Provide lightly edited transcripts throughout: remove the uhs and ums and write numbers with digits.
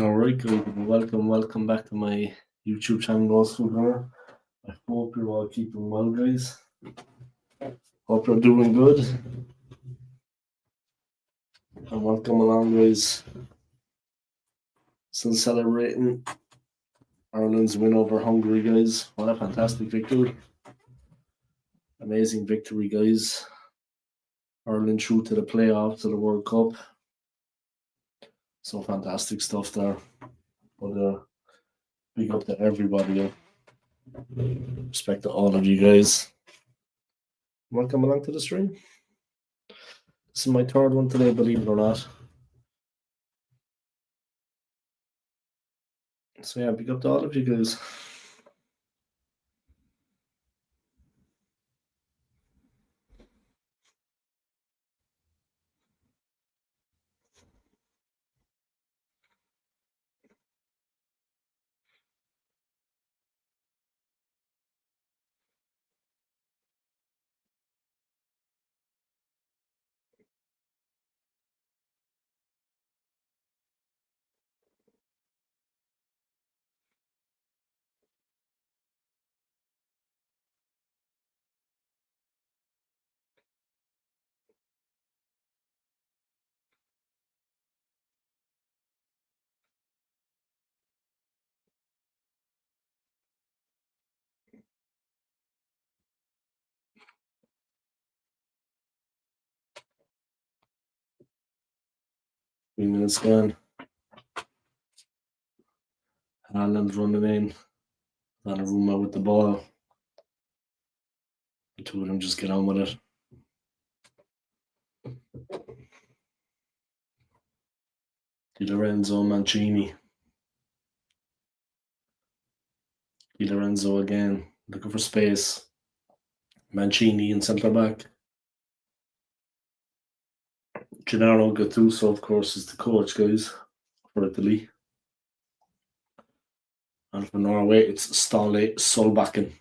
All right, guys. Welcome back to my YouTube channel, Skool. I hope you're all keeping well, guys. Hope you're doing good. And welcome along, guys. Still celebrating Ireland's win over Hungary, guys. What a fantastic victory. Amazing victory, guys. Ireland through to the playoffs of the World Cup. So fantastic stuff there. But big up to everybody. Respect to all of you guys. Welcome along to the stream. This is my third one today, believe it or not. So yeah, big up to all of you guys. Three minutes gone. Haaland running in. Donnarumma with the ball. The two of them just get on with it. Di Lorenzo, Mancini. Di Lorenzo again, looking for space. Mancini in centre back. Gennaro Gattuso, of course, is the coach, guys, for Italy. And for Norway, it's Ståle Solbakken.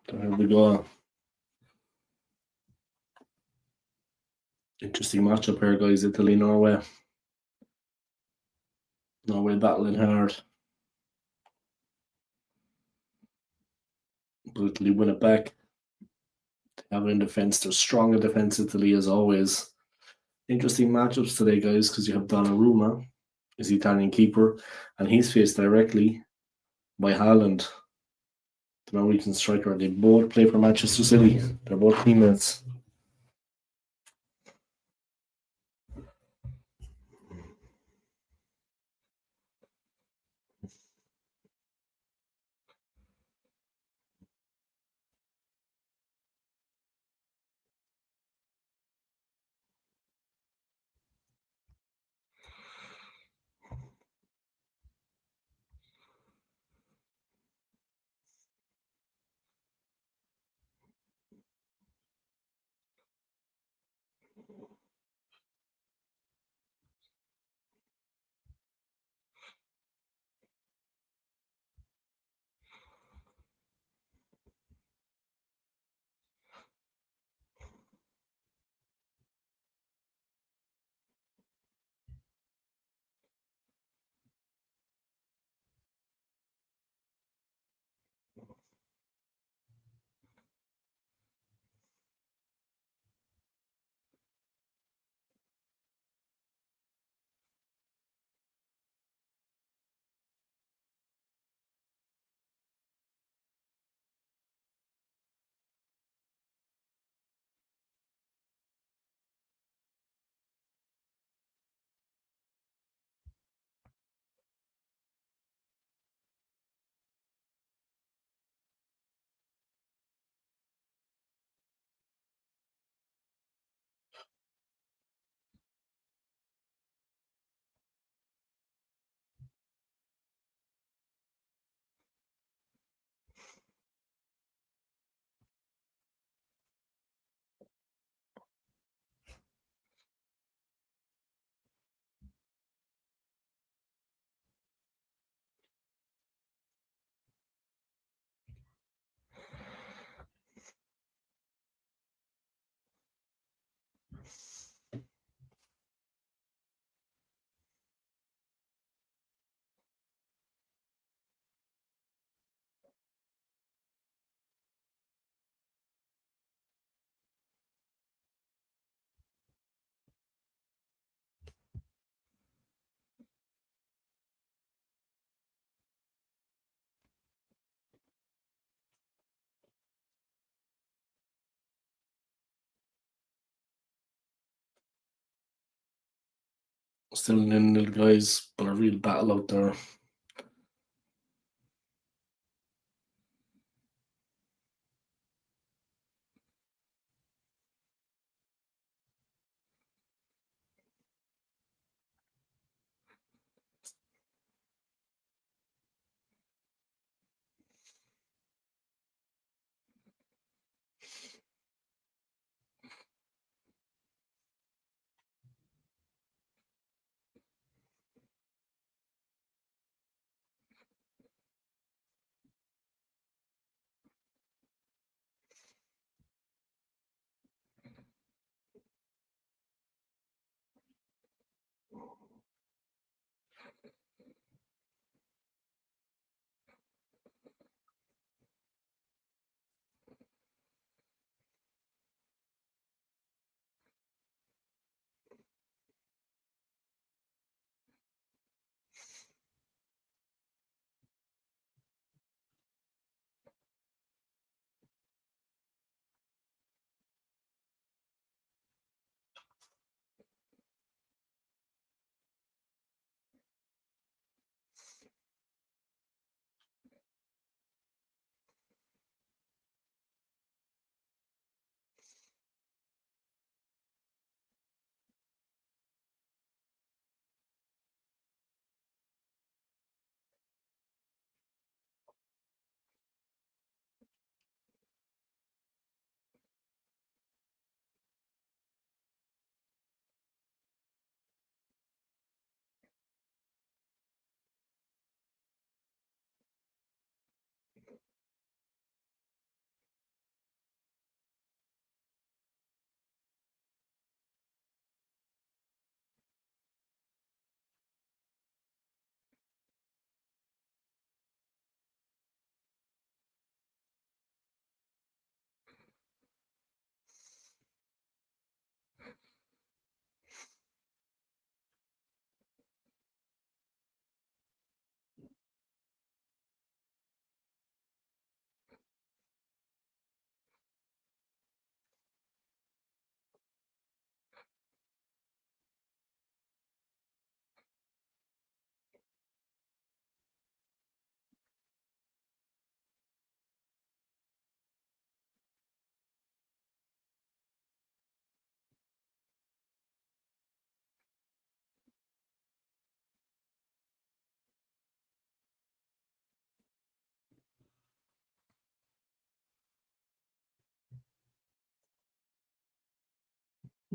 There we go. Interesting matchup here, guys. Italy, Norway. Norway battling hard. But Italy win it back. They have it in defence. They're strong in defence, Italy, as always. Interesting matchups today, guys, because you have Donnarumma, is the Italian keeper, and he's faced directly by Haaland, the Norwegian striker. They both play for Manchester City. They're both teammates. Still nil guys, but a real battle out there.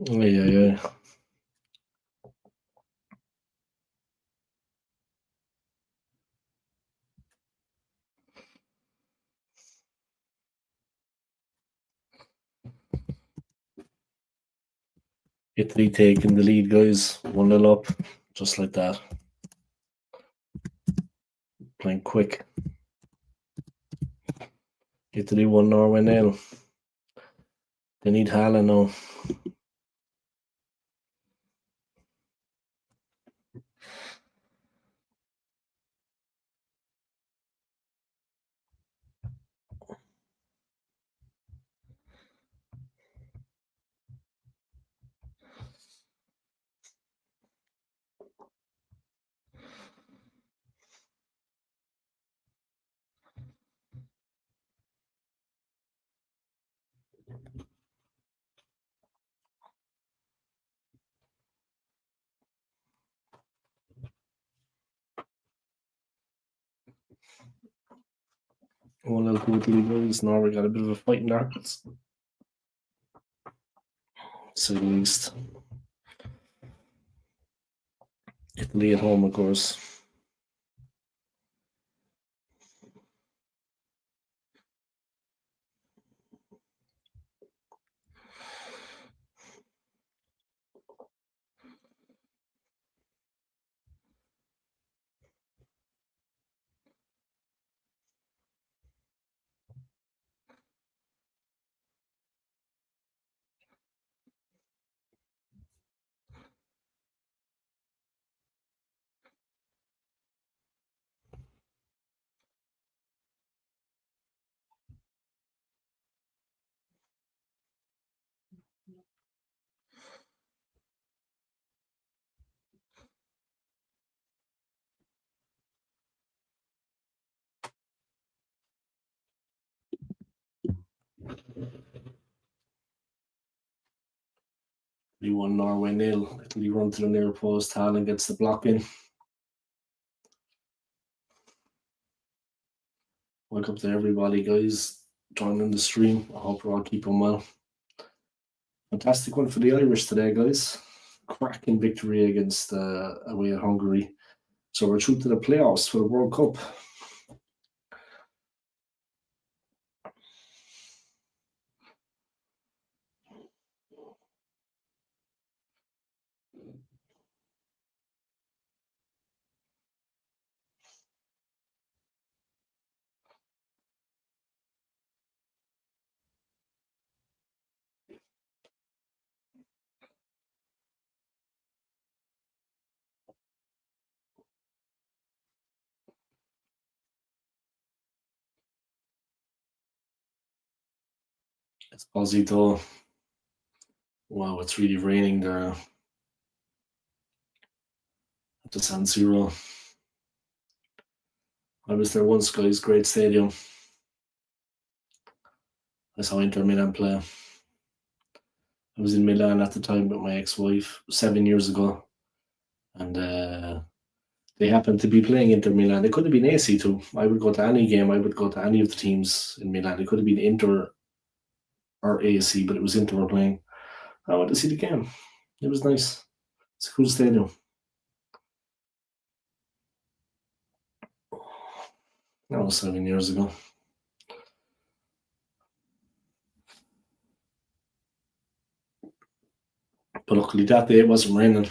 Yeah. Italy taking the lead, guys. 1-0 up, just like that. Playing quick. Italy 1, Norway 0. They need Haaland now. One little to Italy, guys. Norway got a bit of a fight in there. To say the least. Italy at home, of course. Italy won, Norway 0. Italy run to the near post. Haaland gets the block in. Welcome to everybody, guys, joining the stream. I hope we're all keeping well. Fantastic one for the Irish today, guys. Cracking victory against away at Hungary. So we're through to the playoffs for the World Cup. It's Aussie though. Wow, it's really raining there at the San Siro. I was there once, guys. Great stadium. I saw Inter Milan play. I was in Milan at the time with my ex-wife 7 years ago, and they happened to be playing Inter Milan. It could have been AC too. I would go to any game. I would go to any of the teams in Milan. It could have been Inter or AC, but it was Inter were playing. I went to see the game. It was nice. It's a cool stadium. That was 7 years ago. But luckily that day it wasn't raining.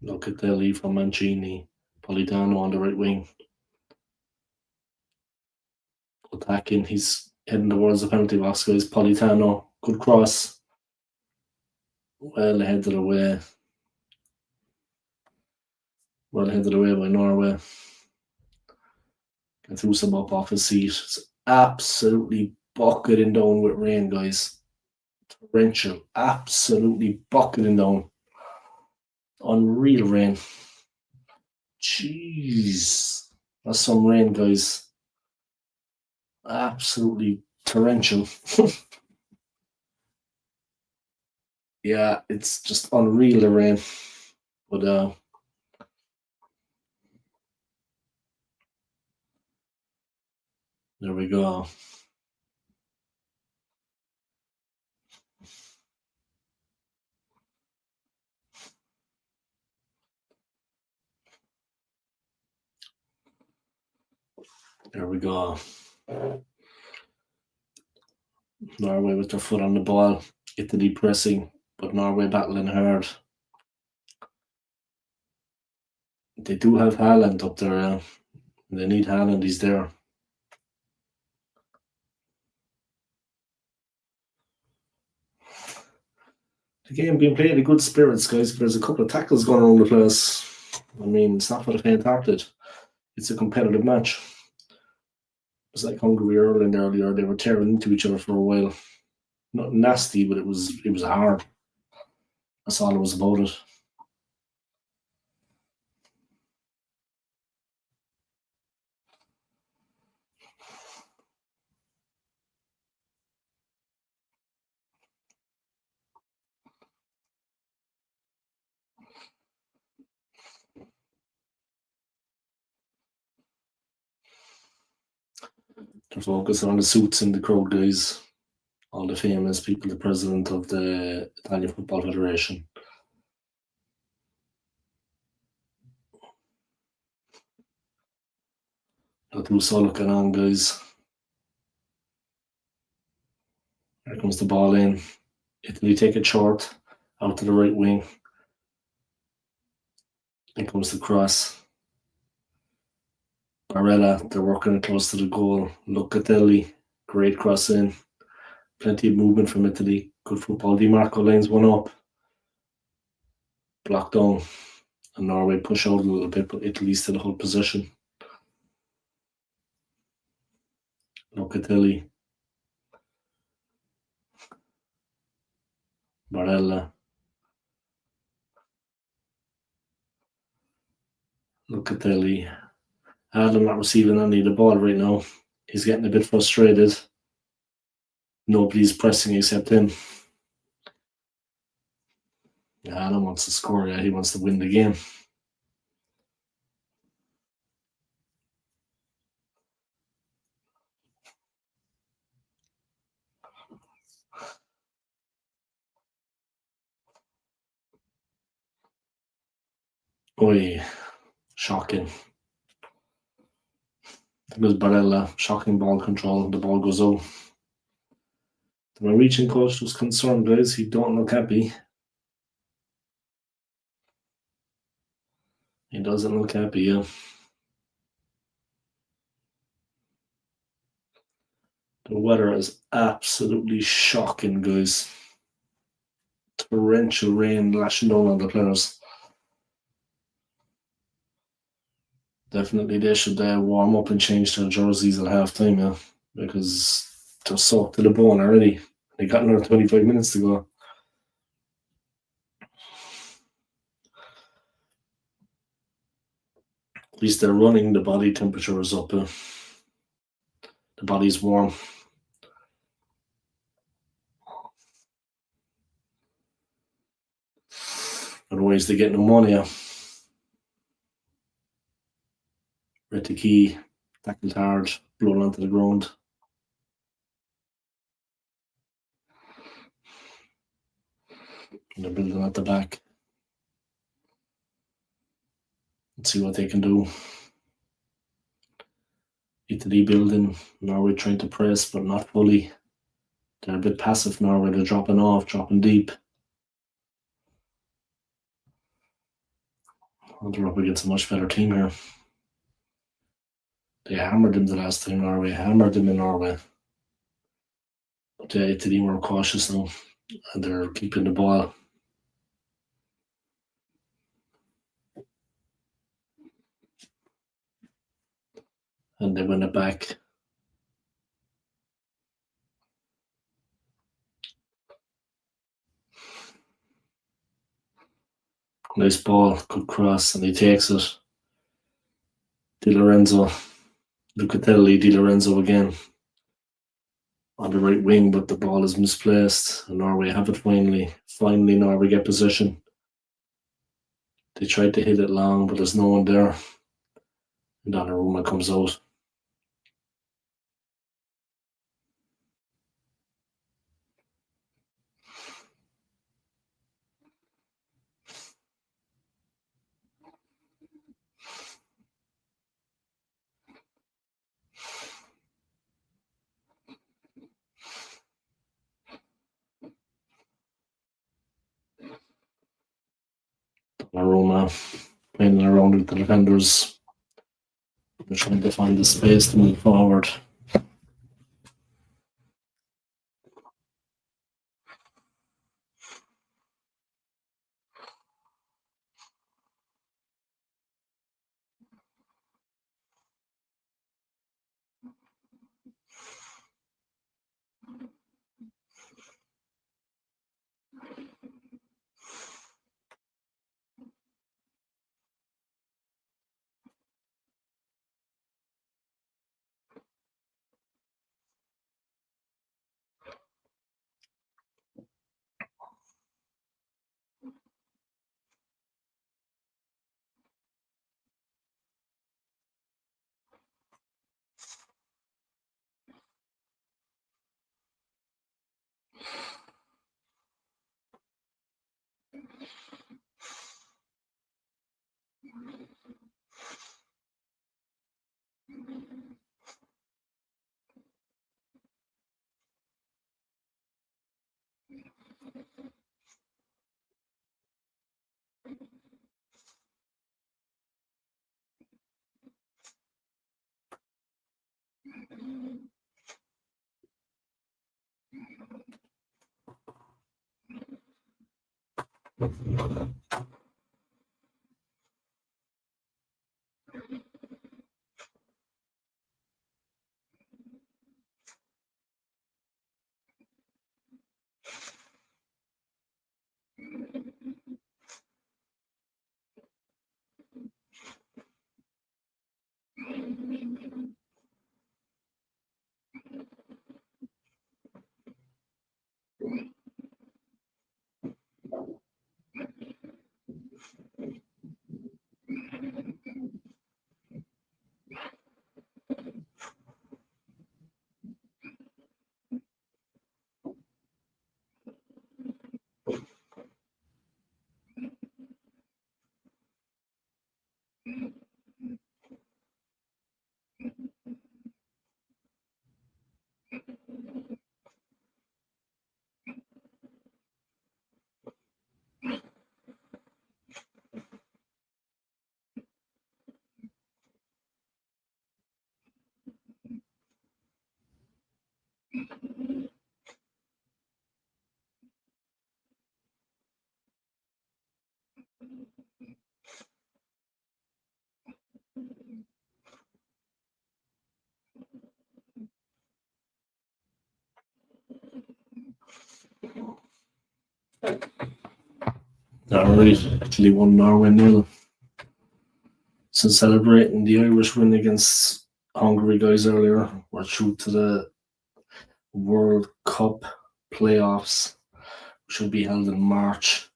Look at the lead from Mancini. Politano on the right wing. Attacking. He's heading towards the penalty box, guys. Politano. Good cross. Well ahead of the way. Well ahead of the way by Norway. Can throw some up off his seat. It's absolutely bucketing down with rain, guys. Torrential. Absolutely bucketing down. Unreal rain. Jeez. That's some rain, guys. Absolutely torrential. Yeah, it's just unreal, the rain. But there we go. There we go. Norway with their foot on the ball. Italy pressing, but Norway battling hard. They do have Haaland up there. They need Haaland. He's there. The game being played in good spirits, guys, but there's a couple of tackles going around the place. I mean, it's not for the faint-hearted. It's a competitive match. It's like Hungary Ireland earlier. They were tearing into each other for a while. Not nasty, but it was hard. That's all it was about it. They're focusing on the suits in the crowd, guys. All the famous people, the president of the Italian Football Federation. Got Russo looking on, guys. Here comes the ball in. Italy take it short, out to the right wing. Here comes the cross. Barella, they're working it close to the goal. Locatelli, great cross in. Plenty of movement from Italy. Good football. Di Marco lines one up. Blocked down. And Norway push out a little bit, but Italy still hold possession. Locatelli. Barella. Locatelli. Adam not receiving any of the ball right now. He's getting a bit frustrated. Nobody's pressing except him. Adam wants to score. Yeah, he wants to win the game. Oi, shocking. It was Barella, shocking ball control. The ball goes out. The Norwegian coach was concerned, guys. He don't look happy. He doesn't look happy, yeah. The weather is absolutely shocking, guys. Torrential rain lashing down on the players. Definitely they should warm up and change their jerseys at half time, yeah. Because they're soaked to the bone already. They got another 25 minutes to go. At least they're running, the body temperature is up. The body's warm. Otherwise, they get pneumonia. Retiki tackled hard, blown onto the ground. And they're building at the back. Let's see what they can do. Italy building, Norway trying to press, but not fully. They're a bit passive, Norway. They're dropping off, dropping deep. They're up against a much better team here. They hammered them the last time, Norway. Hammered them in Norway. But Italy were cautious now, and they're keeping the ball. And they win it back. Nice ball, good cross, and he takes it. Di Lorenzo, Locatelli, Di Lorenzo again on the right wing, but the ball is misplaced. And Norway have it finally. Finally, Norway get possession. They tried to hit it long, but there's no one there. And Donnarumma comes out. Donnarumma playing around with the defenders. They're trying to find the space to move forward. Alright, Italy won Norway 0. So celebrating the Irish win against Hungary guys earlier. We're through to the World Cup playoffs, which will be held in March.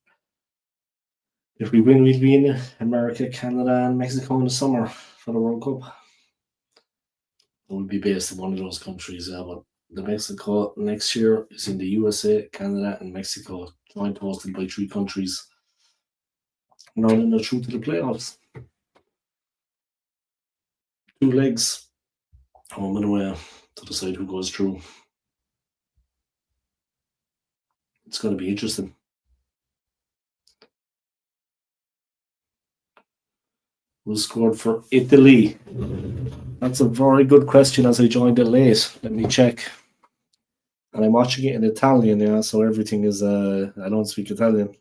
If we win, we'll be in America, Canada, and Mexico in the summer for the World Cup. We'll be based in one of those countries, but the Mexico next year is in the USA, Canada, and Mexico, joint hosted by 3 countries. Now then they're through to the playoffs. 2 legs, home and away, to decide who goes through. It's going to be interesting. Who scored for Italy? That's a very good question as I joined it late. Let me check. And I'm watching it in Italian, yeah, so everything is, I don't speak Italian.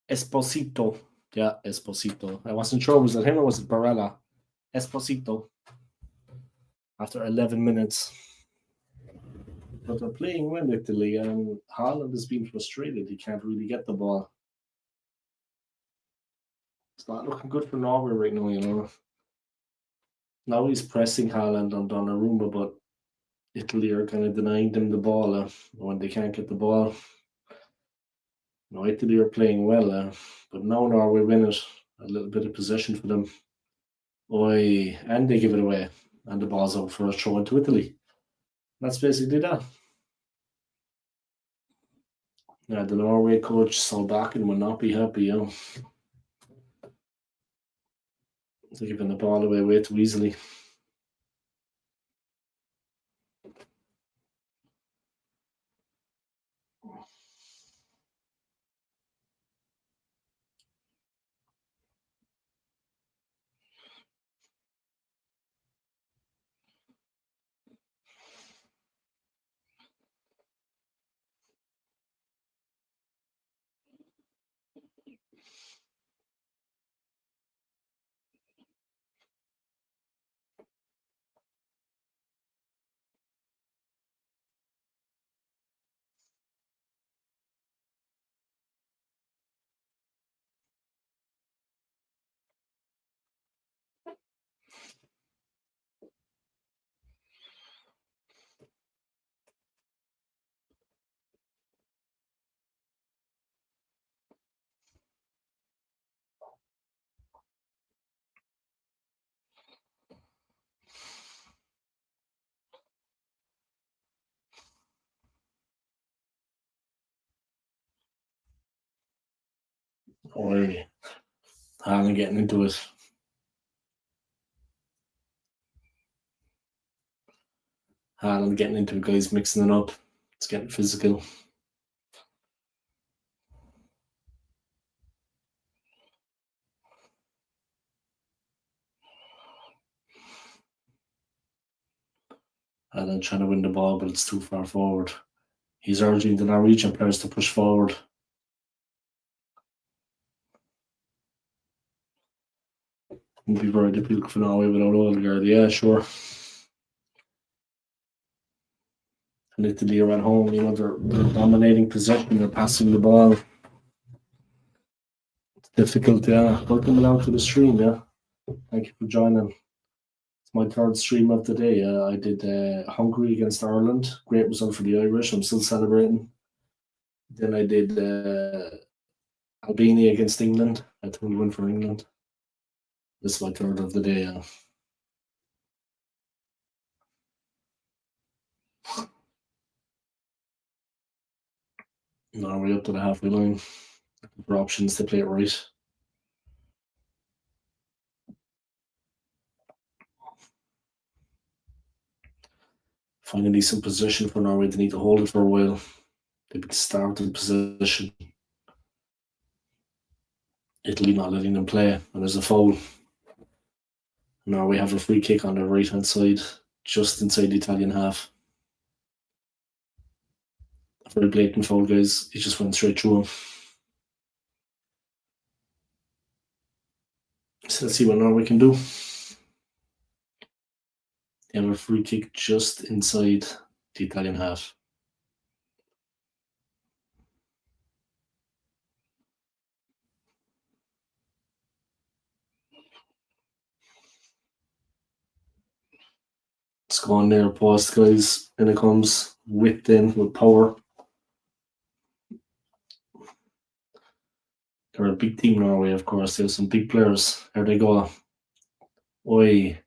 Esposito. Yeah, Esposito. I wasn't sure, was it him or was it Barella? Esposito. After 11 minutes. But they're playing well, Italy, and Haaland has been frustrated. He can't really get the ball. It's not looking good for Norway right now, you know. Now he's pressing Haaland on Donnarumma, but Italy are kind of denying them the ball when they can't get the ball. No, Italy are playing well, but now Norway win it. A little bit of possession for them. Oi, and they give it away, and the ball's out for a throw into Italy. That's basically that. Yeah, the Norway coach Solbakken will not be happy, you know. They're giving the ball away way too easily. Oi, Haaland getting into it. Haaland getting into it, guys, mixing it up. It's getting physical. and then trying to win the ball, but it's too far forward. He's urging the Norwegian players to push forward. It'd be very difficult for Norway without Odegaard. Yeah, sure. And Italy are at home, they're dominating possession, they're passing the ball. It's difficult, yeah. Welcome along to the stream, yeah. Thank you for joining. It's my third stream of the day. I did Hungary against Ireland. Great result for the Irish. I'm still celebrating. Then I did Albania against England. I think we win for England. This is my third of the day, yeah. Now we're up to the halfway line. Looking for options to play it right. Find a decent position for Norway. They need to hold it for a while. They've been starved in position. Italy not letting them play, and there's a foul. Norway have a free kick on their right hand side, just inside the Italian half. A very blatant foul, guys. He just went straight through him. So let's see what Norway can do. They have a free kick just inside the Italian half. It's going near post, guys. And it comes whipped in with power. They're a big team, Norway, of course. They have some big players. There they go. Oi.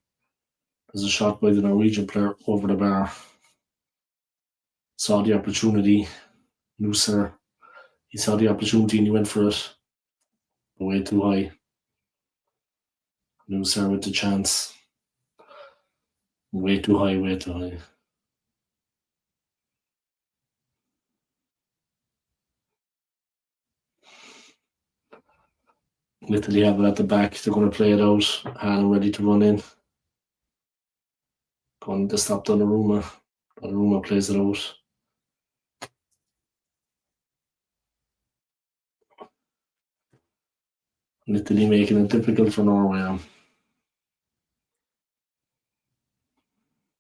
There's a shot by the Norwegian player over the bar. Saw the opportunity. Nooser. He saw the opportunity and he went for it. Way too high. Nooser with the chance. Way too high, way too high. Italy have it at the back. They're going to play it out. Haaland ready to run in. Going to stop Donnarumma. Donnarumma plays it out. Italy making it difficult for Norway.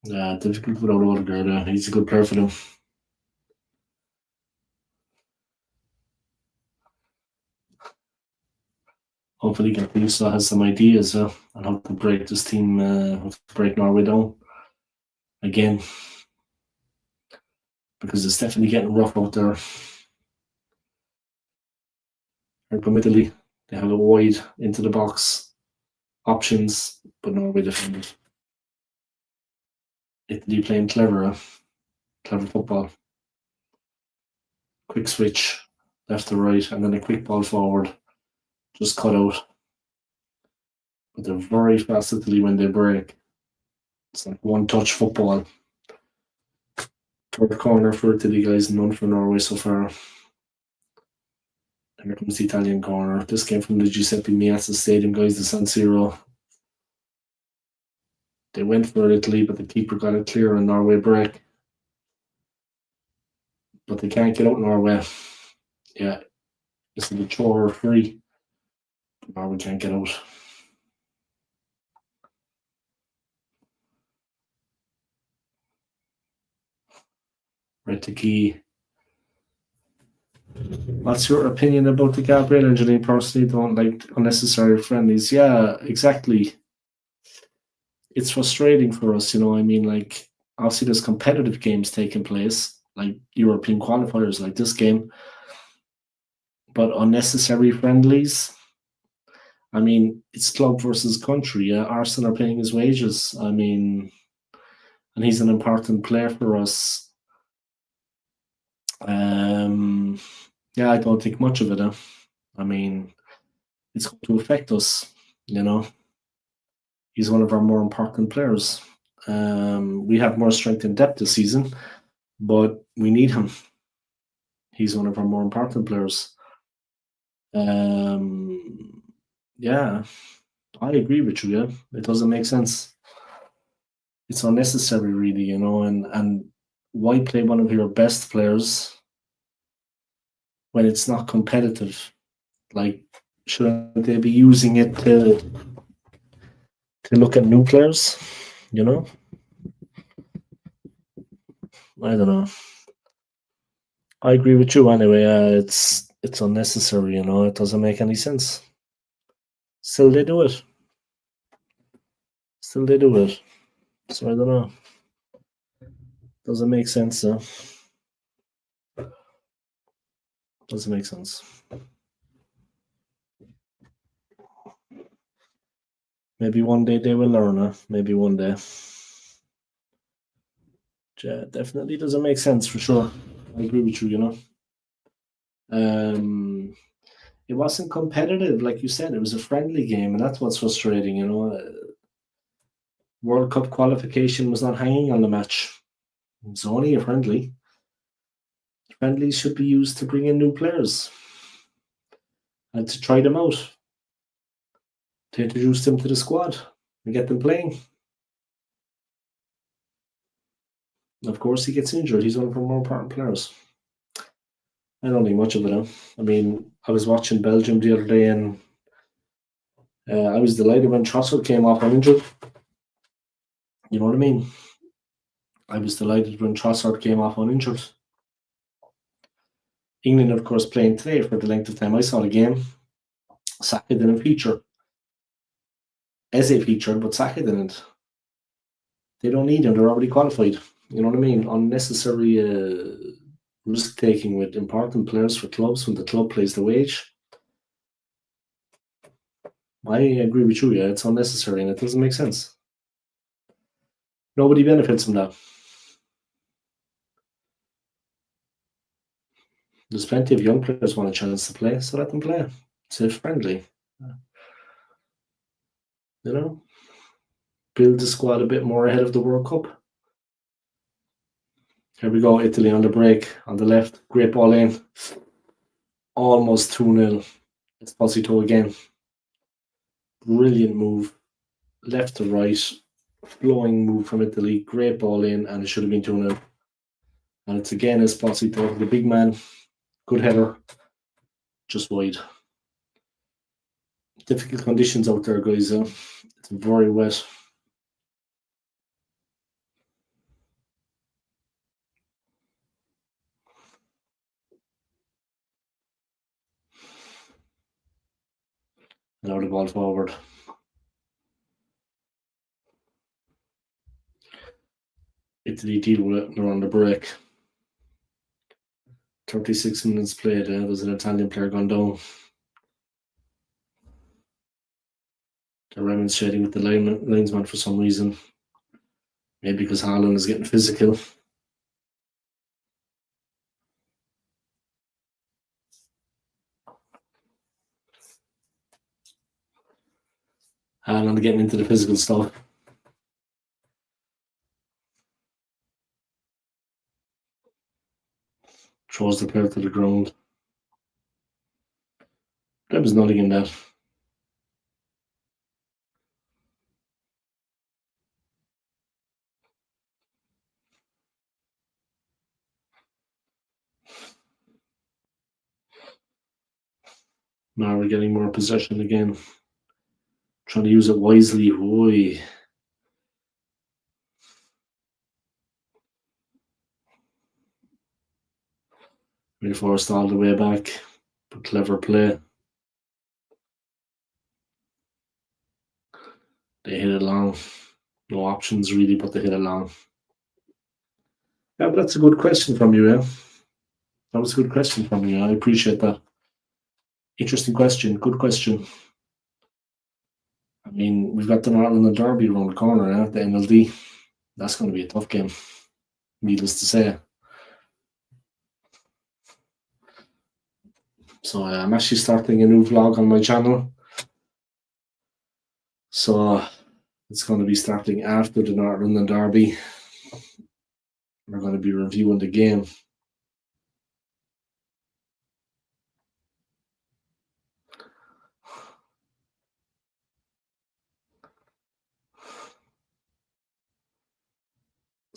Yeah, difficult without Odegaard. He's a good player for them. Hopefully, Gattuso has some ideas on how to break this team, how to break Norway down again, because it's definitely getting rough out there. Here come Italy. They have a wide into the box options, but Norway defended. Italy playing clever football. Quick switch, left to right, and then a quick ball forward. Just cut out. But they're very fast, Italy, when they break. It's like one-touch football. Third corner for Italy, guys. None for Norway so far. And here comes the Italian corner. This came from the Giuseppe Meazza Stadium, guys, the San Siro. They went for Italy, but the keeper got it clear and Norway break. But they can't get out Norway. Yeah, this is a chore free. Norway can't get out. Right to key. What's your opinion about the Gabriel injury? Personally, don't like unnecessary friendlies. Yeah, exactly. It's frustrating for us, I mean, like, obviously there's competitive games taking place, like European qualifiers like this game, but unnecessary friendlies. I mean, it's club versus country. Arsenal are paying his wages. I mean, and he's an important player for us. Yeah, I don't think much of it. I mean, it's going to affect us, He's one of our more important players. We have more strength and depth this season, but we need him. He's one of our more important players. Yeah, I agree with you. Yeah, it doesn't make sense. it's unnecessary, really, and why play one of your best players when it's not competitive? Like, shouldn't they be using it to look at new players? You know, I don't know. I agree with you anyway. It's unnecessary. It doesn't make any sense. Still, they do it. Still, they do it. So I don't know. Doesn't make sense. Doesn't make sense. Maybe one day they will learn. Maybe one day. Yeah, definitely doesn't make sense for sure. I agree with you. Um, it wasn't competitive, like you said. It was a friendly game, and that's what's frustrating. World Cup qualification was not hanging on the match. It's only a friendly. Friendlies should be used to bring in new players and to try them out, to introduce them to the squad and get them playing. Of course, he gets injured. He's one of our more important players. I don't think much of it. I mean, I was watching Belgium the other day, and I was delighted when Trossard came off uninjured. You know what I mean? I was delighted when Trossard came off uninjured. England, of course, playing today for the length of time I saw the game. Saka didn't feature. Eze featured, but Saka didn't. They don't need him. They're already qualified. You know what I mean? Unnecessary risk taking with important players for clubs when the club plays the wage. I agree with you. Yeah, it's unnecessary and it doesn't make sense. Nobody benefits from that. There's plenty of young players want a chance to play, so let them play. It's friendly. Build the squad a bit more ahead of the World Cup. Here we go, Italy on the break, on the left, great ball in. Almost 2-0. Esposito again. Brilliant move. Left to right. Flowing move from Italy. Great ball in, and it should have been 2-0. And it's again Esposito, the big man. Good header. Just wide. Difficult conditions out there, guys. It's very wet. Now the ball forward. Italy deal with it. They're on the break. 36 minutes played. There's an Italian player gone down. They're remonstrating with the linesman for some reason. Maybe because Haaland is getting physical. Haaland getting into the physical stuff. Throws the player to the ground. There was nothing in that. Now we're getting more possession again. Trying to use it wisely. Oy. We forced all the way back. But clever play. They hit it long. No options really, but they hit it long. Yeah, but that's a good question from you, yeah? That was a good question from you. I appreciate that. Interesting question. Good question. I mean, we've got the Northern Derby around the corner, yeah? The NLD. That's going to be a tough game, needless to say. So I'm actually starting a new vlog on my channel. So it's going to be starting after the Northern Derby. We're going to be reviewing the game.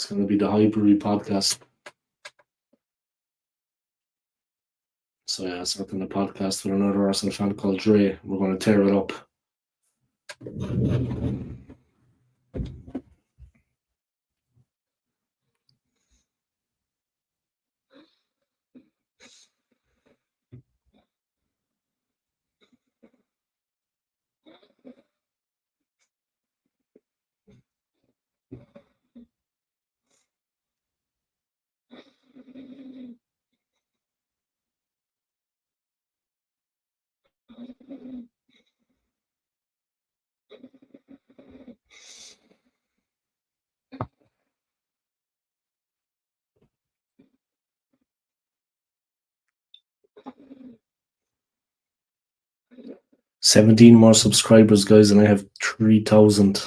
It's going to be the Highbury podcast. So yeah, starting the podcast with another Arsenal fan called Dre. We're going to tear it up. "17 more subscribers, guys, and I have 3,000.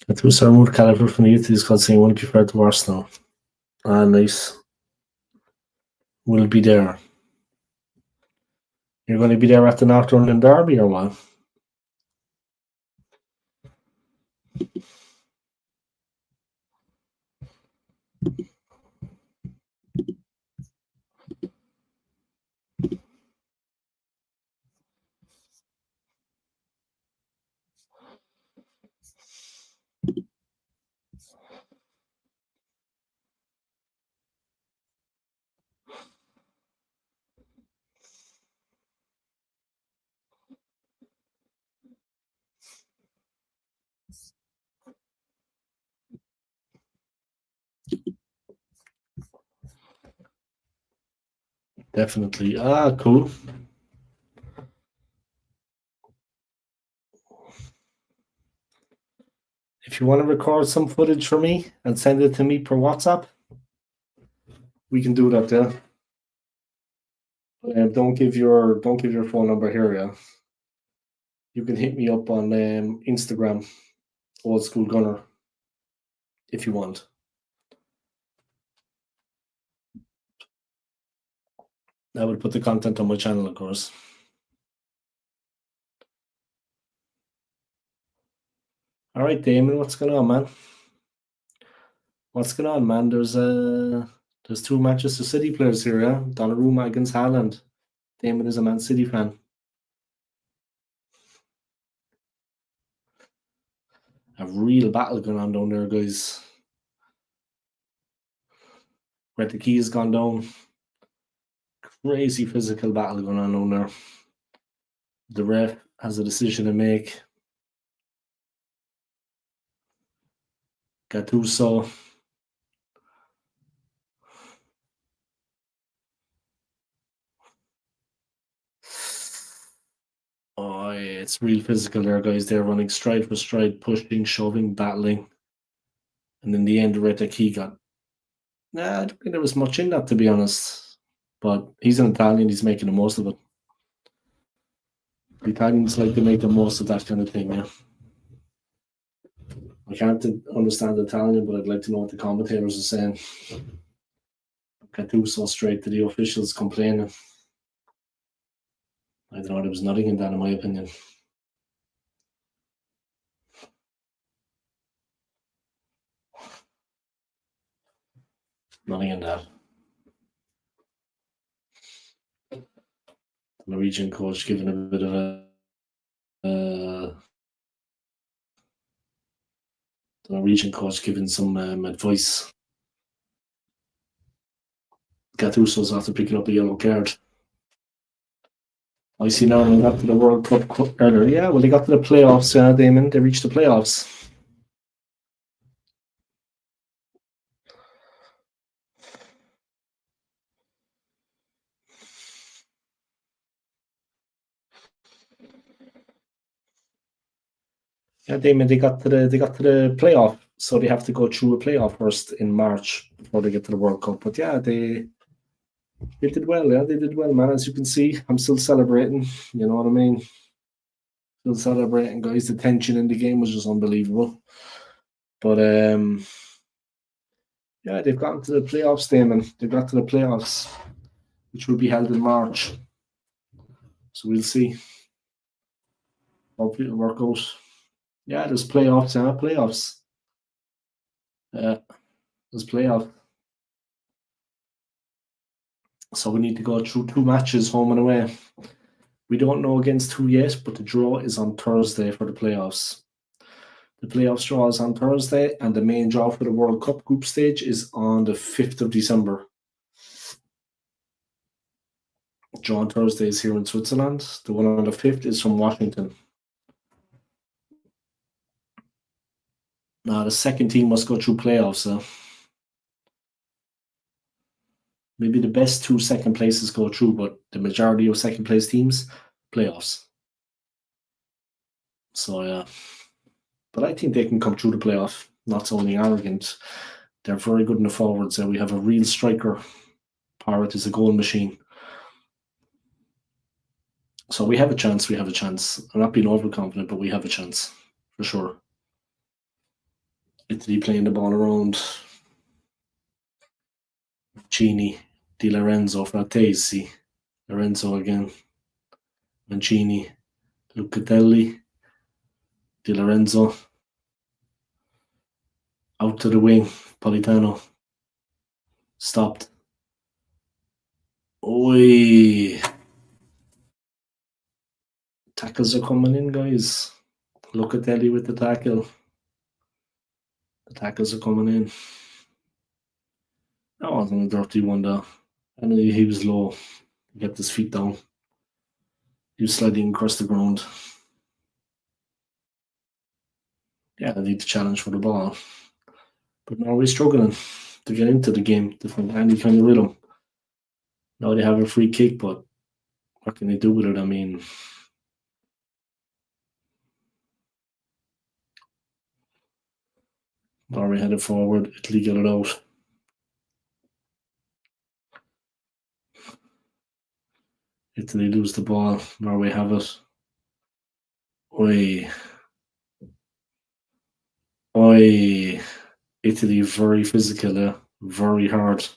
I threw some more caliber from the youth. He's called saying, "Won't you prefer to Arsenal?" Ah, nice. We'll be there. You're going to be there at the North London Derby or what? Definitely. Ah, cool. If you want to record some footage for me and send it to me per WhatsApp, we can do that. Yeah. Don't give your phone number here. Yeah. You can hit me up on Instagram, Old School Gunner, if you want. I will put the content on my channel, of course. All right, Damon, what's going on, man? What's going on, man? There's two Manchester City players here, yeah? Donnarumma against Haaland. Damon is a Man City fan. A real battle going on down there, guys. Red the key has gone down. Crazy physical battle going on down there. The ref has a decision to make. Gattuso. Oh, yeah, it's real physical there, guys. They're running stride for stride, pushing, shoving, battling. And in the end, the red key got. Nah, I don't think there was much in that, to be honest. But he's an Italian, he's making the most of it. The Italians like to make the most of that kind of thing, yeah. I can't understand Italian, but I'd like to know what the commentators are saying. Gattuso straight to the officials complaining. I don't know, there was nothing in that, in my opinion. Nothing in that. The Norwegian coach giving a bit of the Norwegian coach giving some advice. Gattuso's after picking up a yellow card. I see now they got to the World Cup earlier. Yeah, well, they got to the playoffs, Damon. They reached the playoffs. Yeah, Damon, they got to the playoff, so they have to go through a playoff first in March before they get to the World Cup. But yeah, they did well. Yeah, they did well, man. As you can see, I'm still celebrating. You know what I mean? Still celebrating, guys. The tension in the game was just unbelievable. But yeah, they've gotten to the playoffs, Damon. They've got to the playoffs, which will be held in March. So we'll see. Hopefully it'll work out. Yeah, there's playoffs, playoffs. There's playoffs. So we need to go through 2 matches, home and away. We don't know against who yet, but the draw is on Thursday for the playoffs. The playoffs draw is on Thursday, and the main draw for the World Cup group stage is on the 5th of December. The draw on Thursday is here in Switzerland. The one on the 5th is from Washington. Now, the second team must go through playoffs. Maybe the best 2 second places go through, but the majority of second place teams, playoffs. So, yeah. But I think they can come through the playoff. Not sounding arrogant. They're very good in the forwards. We have a real striker. Parrott is a goal machine. So we have a chance. We have a chance. I'm not being overconfident, but we have a chance. For sure. Italy playing the ball around. Mancini, Di Lorenzo, Fratesi, Lorenzo again, Mancini, Lucatelli, Di Lorenzo, out to the wing, Politano, stopped. Oi! Tackles are coming in, guys. Lucatelli with the tackle. The tackles are coming in. That wasn't a dirty one, though. I know he was low. He kept his feet down. He was sliding across the ground. Yeah, they need to challenge for the ball. But Norway's struggling to get into the game, to find any kind of rhythm. Now they have a free kick, but what can they do with it? I mean, Norway headed forward, Italy get it out. Italy lose the ball, Norway have it. Oi. Italy very physical, very hard.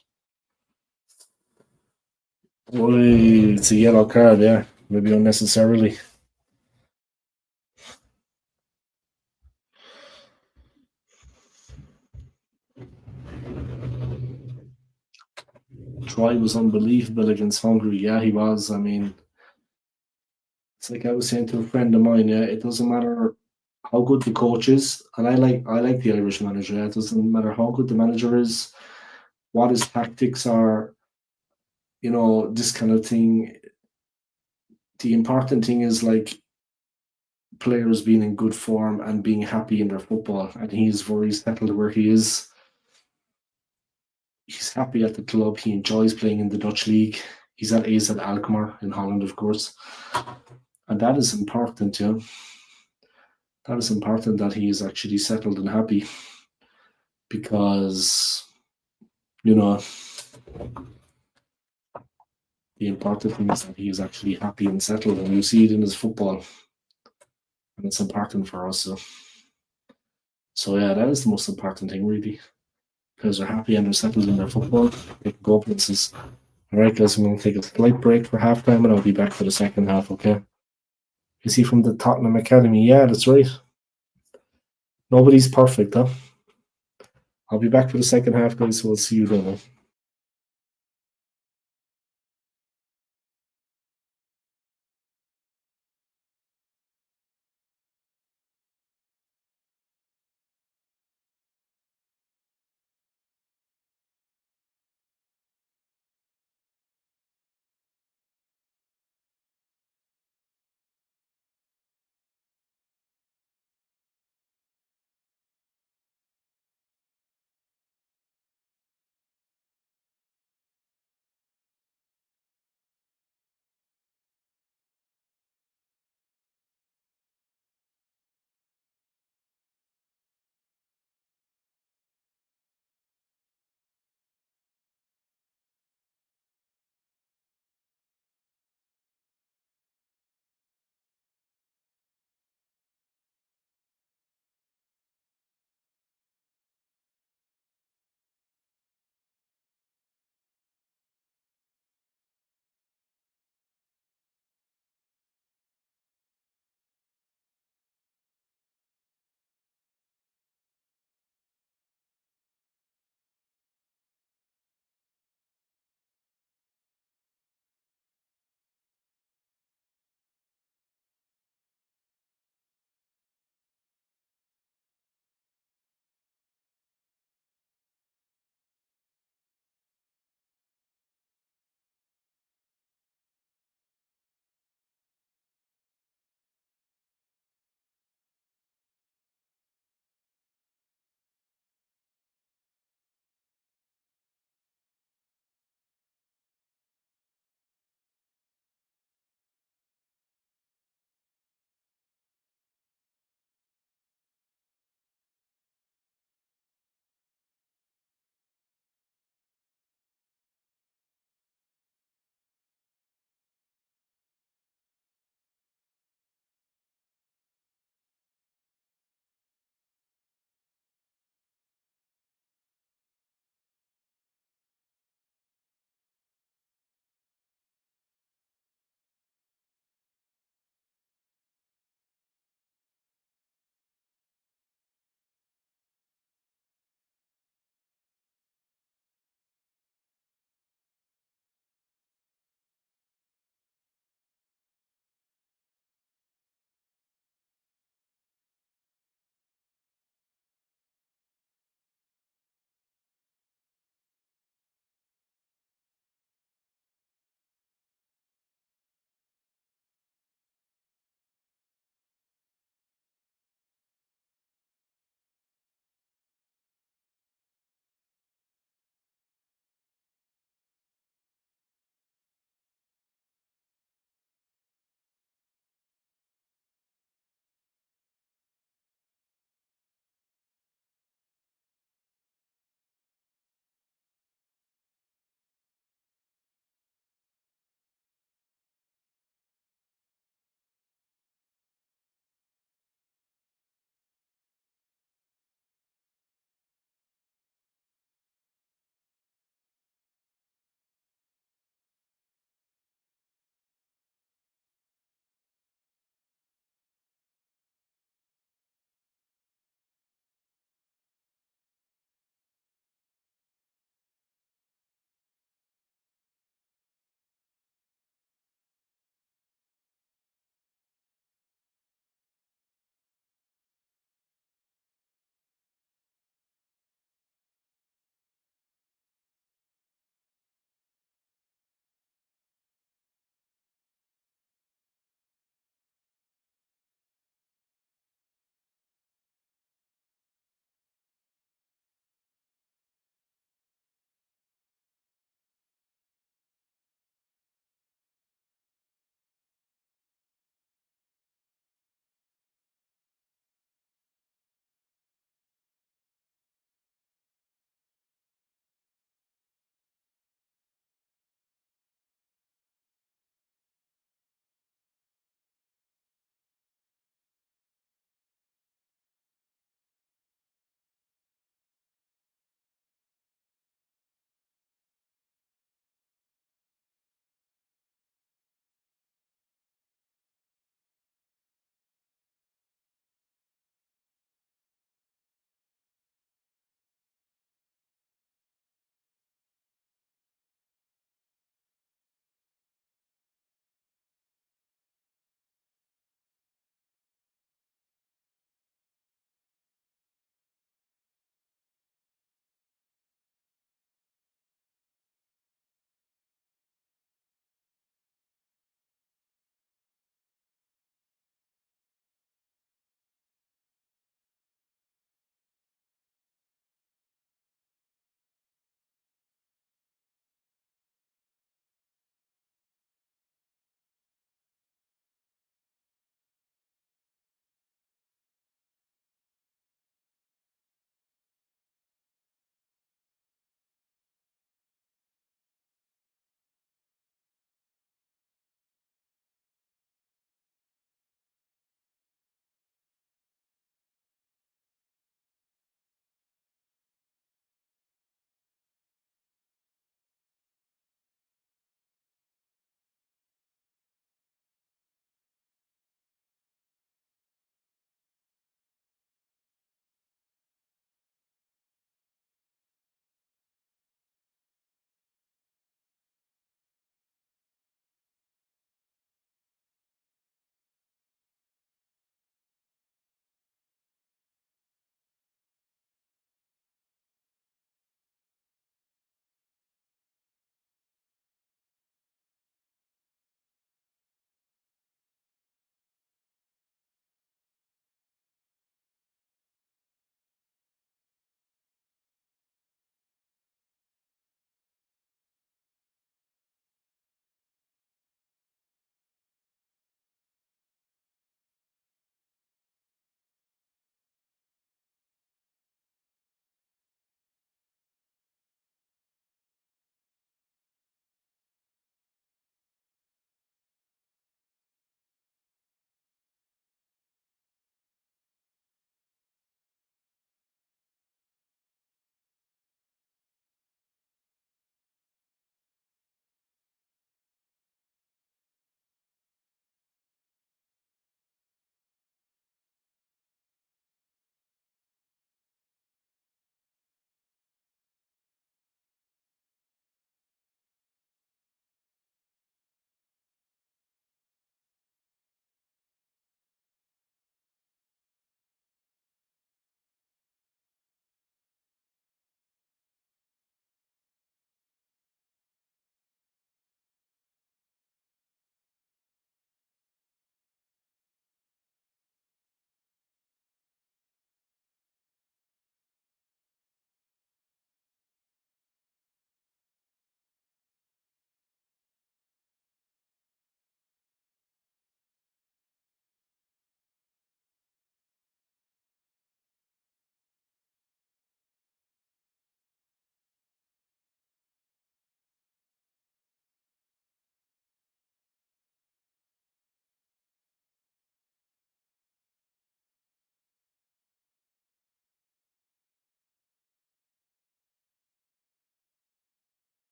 Oi, it's a yellow card, yeah. Maybe unnecessarily. Troy was unbelievable against Hungary. Yeah, he was. I mean, it's like I was saying to a friend of mine, yeah, it doesn't matter how good the coach is, and I like the Irish manager. Yeah, it doesn't matter how good the manager is, what his tactics are, this kind of thing. The important thing is like players being in good form and being happy in their football, and he's very settled where he is. He's happy at the club. He enjoys playing in the Dutch league. He's at Alkmaar in Holland, of course, and that is important. Yeah, that is important that he is actually settled and happy, because the important thing is that he is actually happy and settled, and you see it in his football, and it's important for us. So yeah, that is the most important thing, really. Players are happy and they're settled in their football. They can go places. All right, guys, I'm going to take a slight break for halftime, and I'll be back for the second half. Okay. Is he from the Tottenham Academy? Yeah, that's right. Nobody's perfect, huh? I'll be back for the second half, guys, so we'll see you then.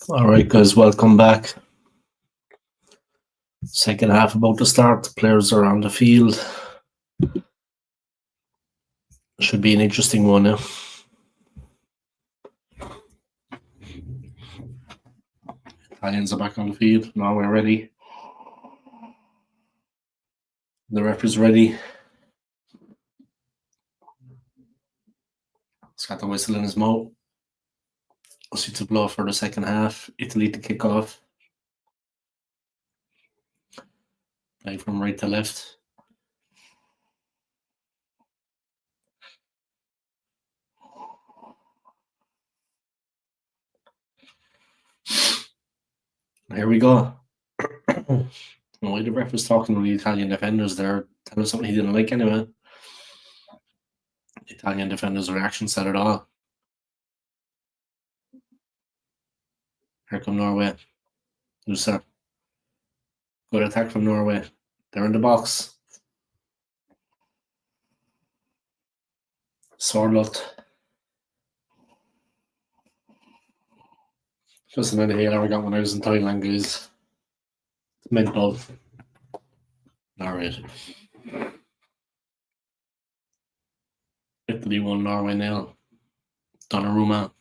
All right, guys, welcome back. Second half about to start. The players are on the field. Should be an interesting one now. Italians are back on the field. Now we're ready. The ref is ready. He's got the whistle in his mouth. See to blow for the second half. Italy to kick off. Play from right to left. Here we go. Why the ref was talking to the Italian defenders there, telling us something he didn't like anyway. The Italian defenders' reaction said it all. Here come Norway. Lucer. Good attack from Norway. They're in the box. Sorlot. Just an idea I ever got when I was in Thailand, guys. It's mental. Alright. Italy 1, Norway 0. Donnarumma.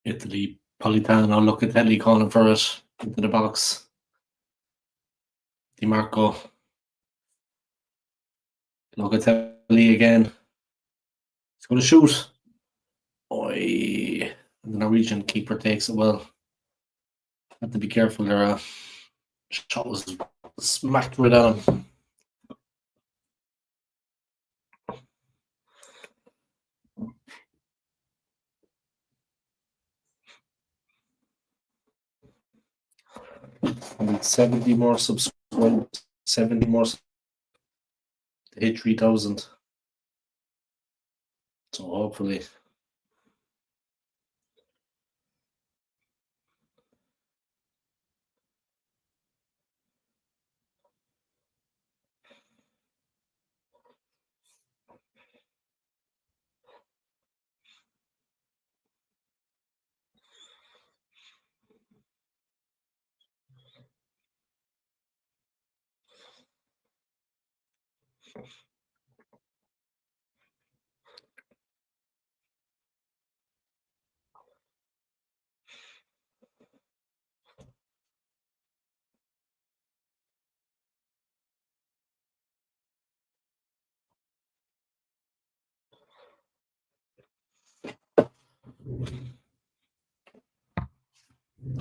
Italy, Politano, Locatelli calling for it into the box. Di Marco. Locatelli again. He's going to shoot. Oi. And the Norwegian keeper takes it well. Have to be careful there. Shot was smacked right on. And 70 more subscribers. 70 more to hit 3,000. So hopefully.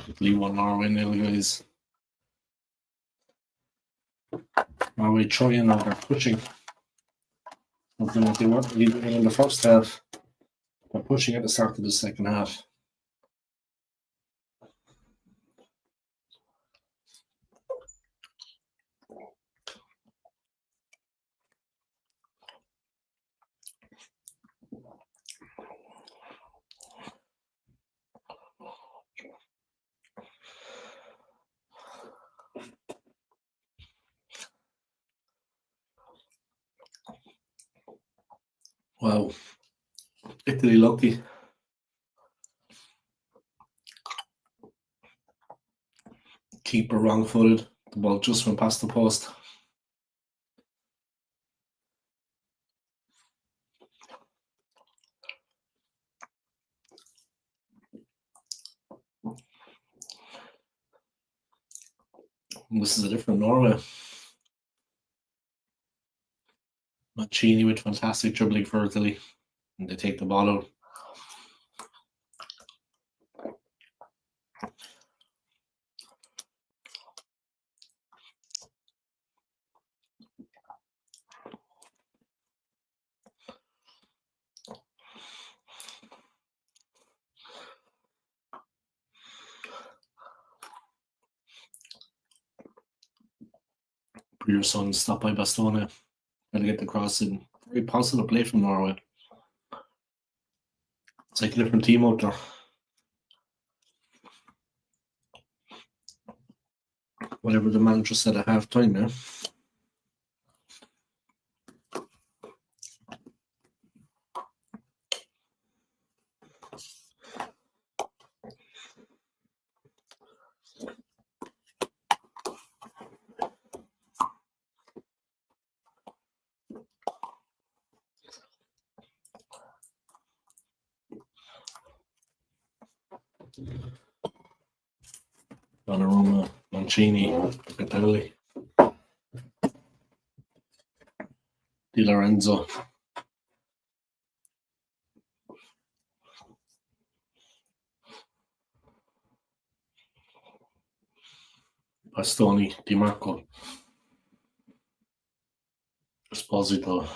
Italy 1, Norway 0, guys. Norway trying now, they're pushing. Something that they weren't really doing in the first half. They're pushing at the start of the second half. Wow. Italy lucky. Keeper wrong footed. The ball just went past the post. And this is a different Norway. Mancini with fantastic dribbling for Italy. And they take the ball out. for your son stop by Bastona and get the cross in. Very positive play from Norway. It's like a different team out there. Whatever the manager said at half time, yeah. Donnarumma, Mancini, Locatelli, Di Lorenzo. Bastoni, Di Marco, Esposito.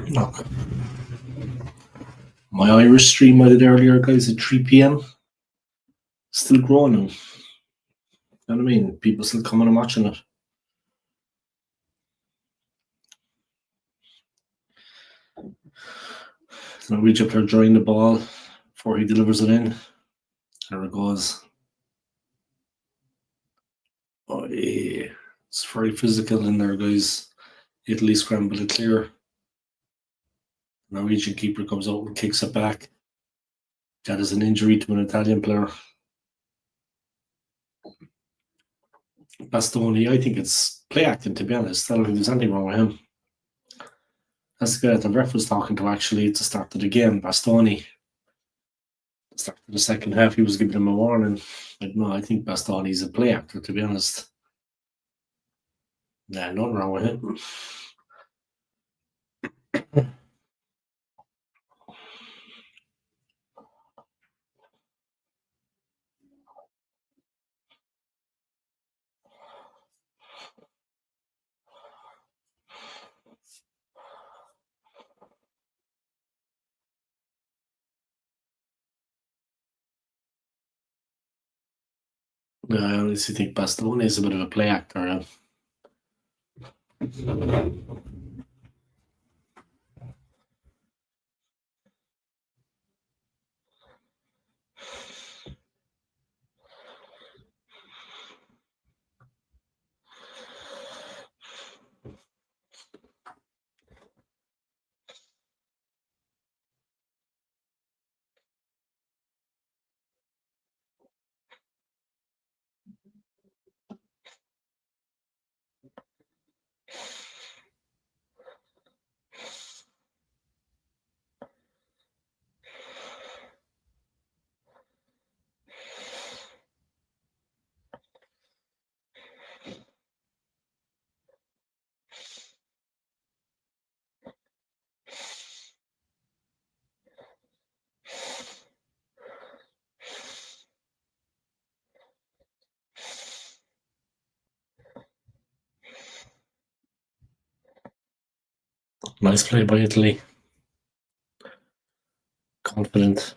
Look, my Irish stream I did earlier, guys, at 3 p.m. Still growing. You know what I mean? People still coming and watching it. Norwegian player drawing the ball before he delivers it in. There it goes. Oh, yeah. It's very physical in there, guys. Italy scrambled it clear. Norwegian keeper comes out and kicks it back. That is an injury to an Italian player. Bastoni, I think it's play acting, to be honest. I don't think there's anything wrong with him. That's the guy that the ref was talking to actually at the start of the game, Bastoni. At the start of the second half, he was giving him a warning. No, I think Bastoni's a play actor, to be honest. Nah, nothing wrong with him. I honestly think Bastoni is a bit of a play actor. Nice play by Italy. Confident.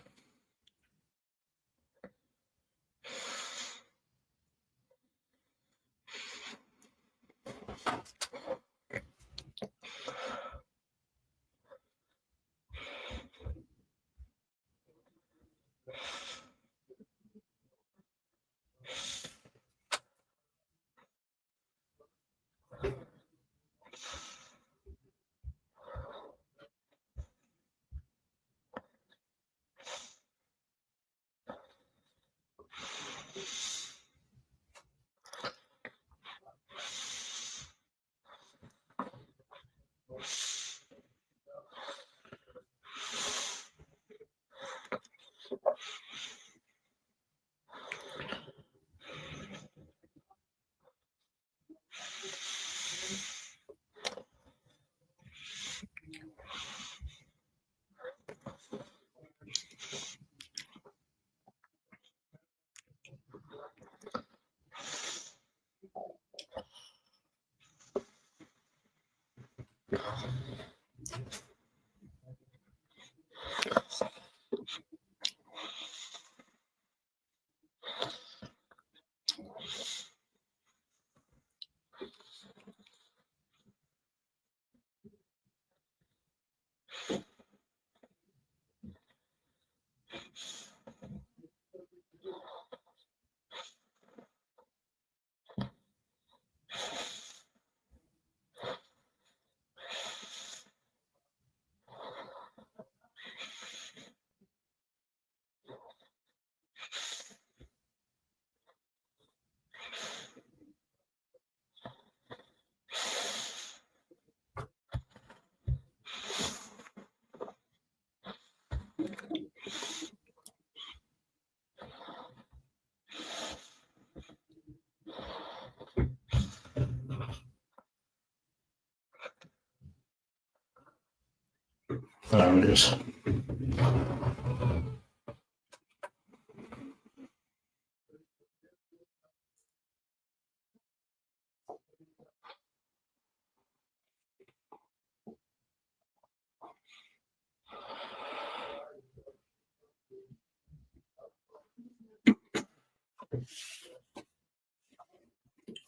There it is.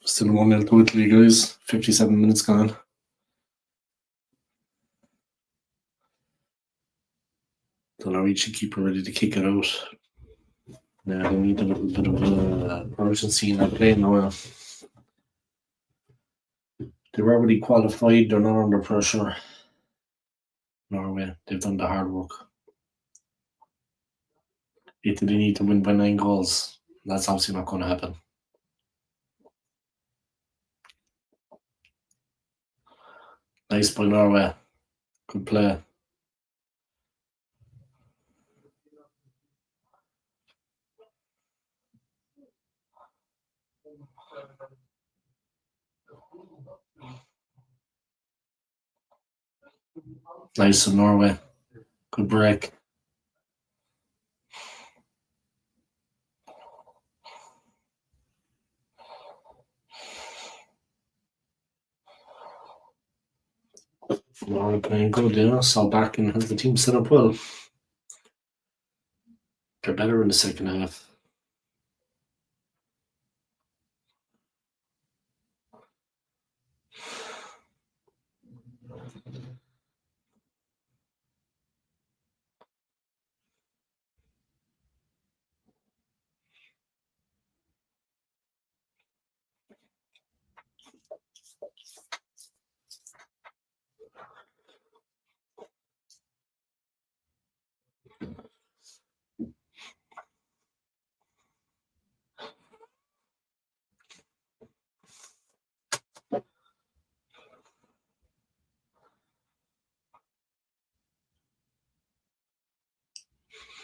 Still 1-0 to Italy, guys. 57 minutes gone. Don't know, each keeper ready to kick it out. Yeah, they need a little bit of urgency in that play now. They're already qualified, they're not under pressure. Norway, they've done the hard work. Italy need to win by 9 goals. That's obviously not going to happen. Nice by Norway. Good play. Nice of Norway. Good break. Norway playing good, yeah. Saw back and has the team set up well. They're better in the second half.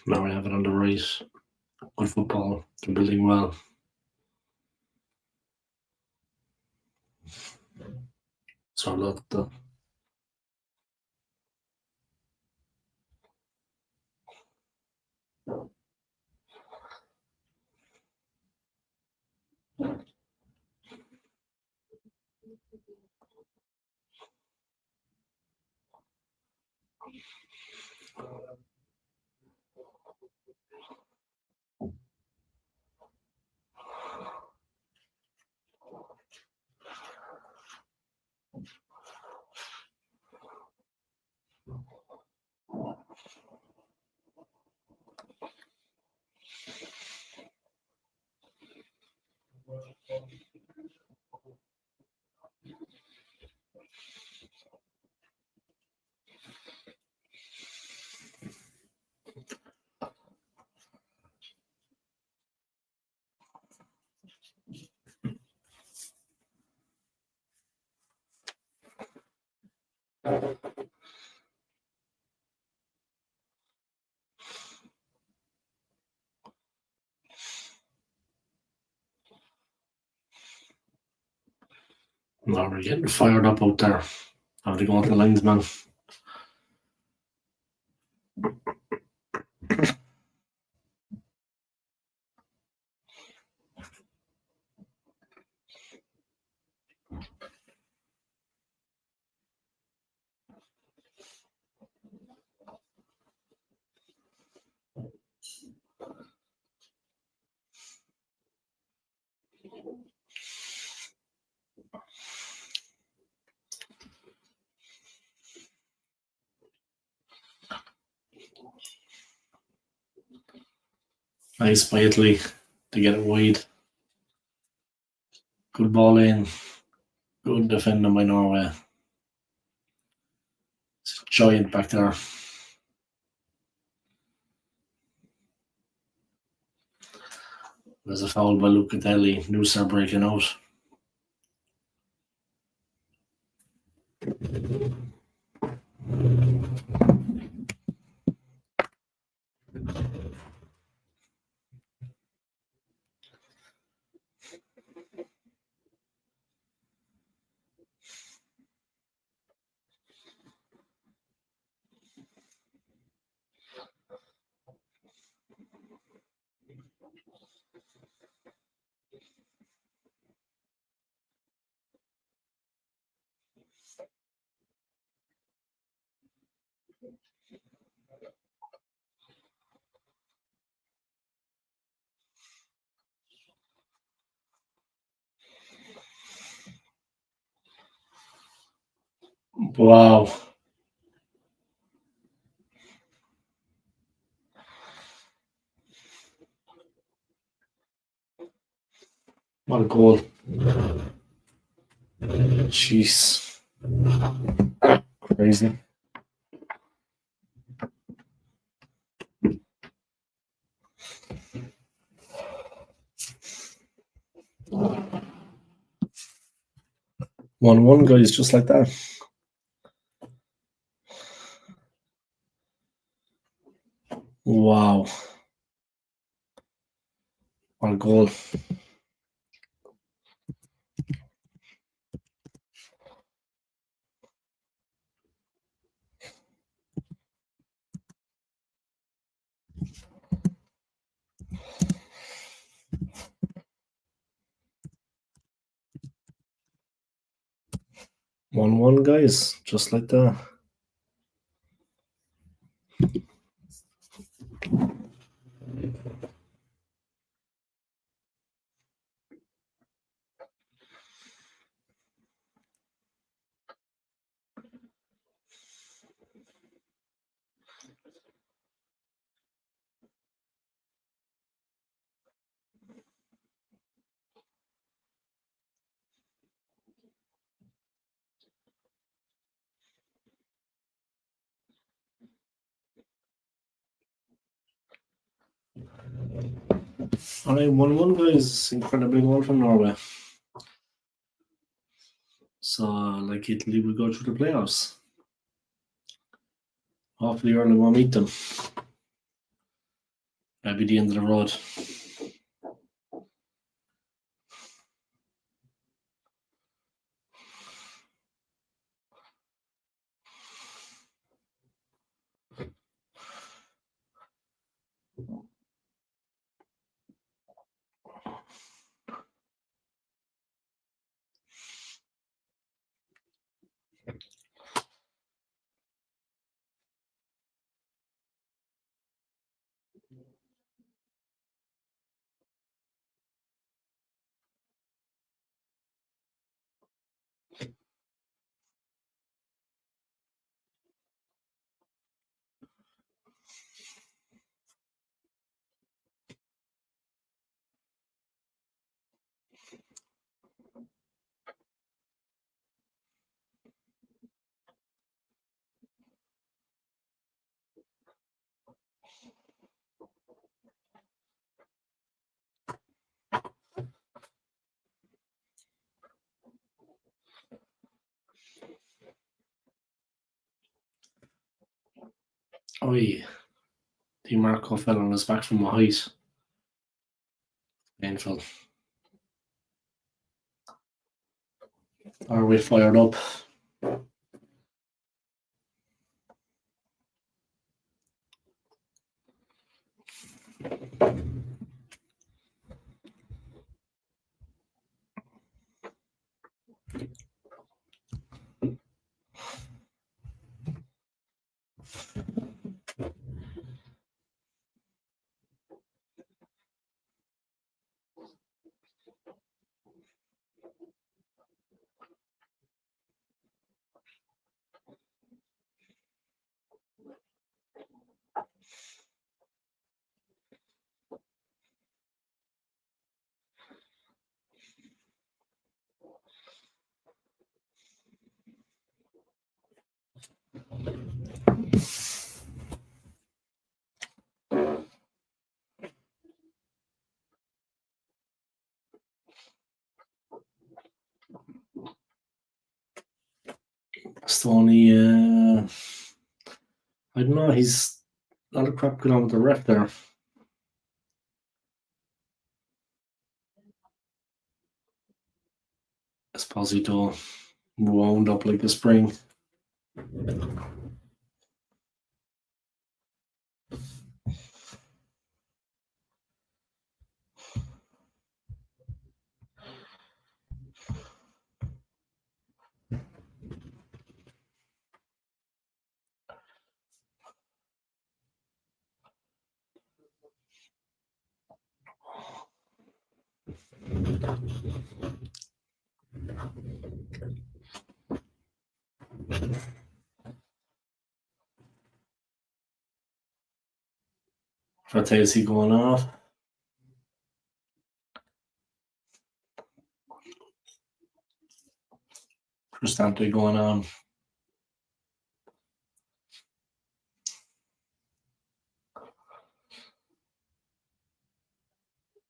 Now we have it on the right. Good football. They're building well. Charlotte. Now we're getting fired up out there. Have to go to the linesman. Nice by Italy to get it wide. Good ball in. Good defending by Norway. It's a giant back there. There's a foul by Lucatelli. Noose are breaking out. Wow. What a goal. Jeez. Crazy. One guys, just like that. Wow. What a goal. One guys, just like that. All right, 1-1 guys. Incredibly goal from Norway. So, like Italy, we go through the playoffs. Hopefully, Ireland will meet them. That'll be the end of the road. Oi, Di Marco fell on his back from a height. Painful. Norway fired up. Stoney, I don't know, he's a lot of crap going on with the ref there. Esposito wound up like a spring. Fratesi going off. Cristante going on.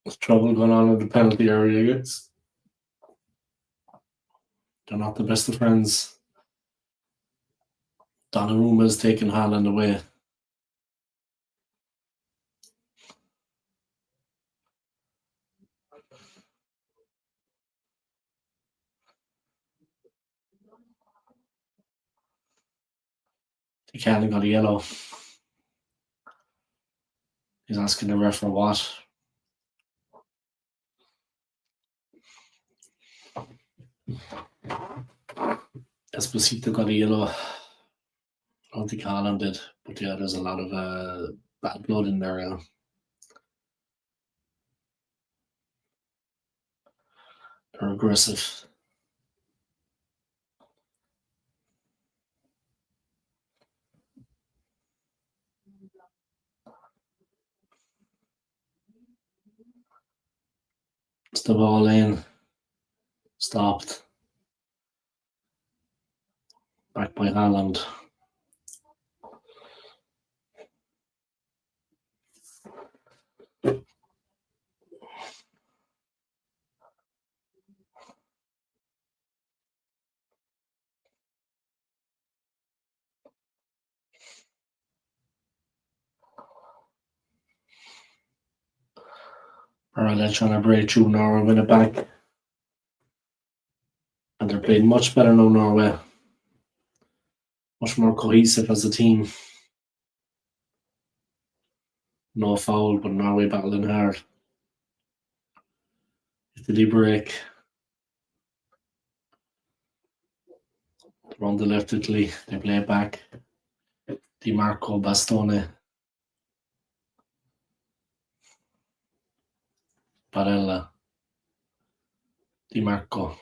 There's trouble going on in the penalty area, guys. They're not the best of friends. Donnarumma's taking Haaland away. He can't got a yellow. He's asking the ref for what? Esposito got a yellow. I don't think Haaland did, but yeah, there's a lot of bad blood in there. Yeah. They're aggressive. It's the ball in. Stopped. Back by Haaland. Alright, trying to break through Norway, win it back. And they're playing much better now, Norway. Much more cohesive as a team. No foul, but Norway battling hard. Italy break. They're on the left, Italy. They play it back. Di Marco, Bastone. Barella. Di Marco.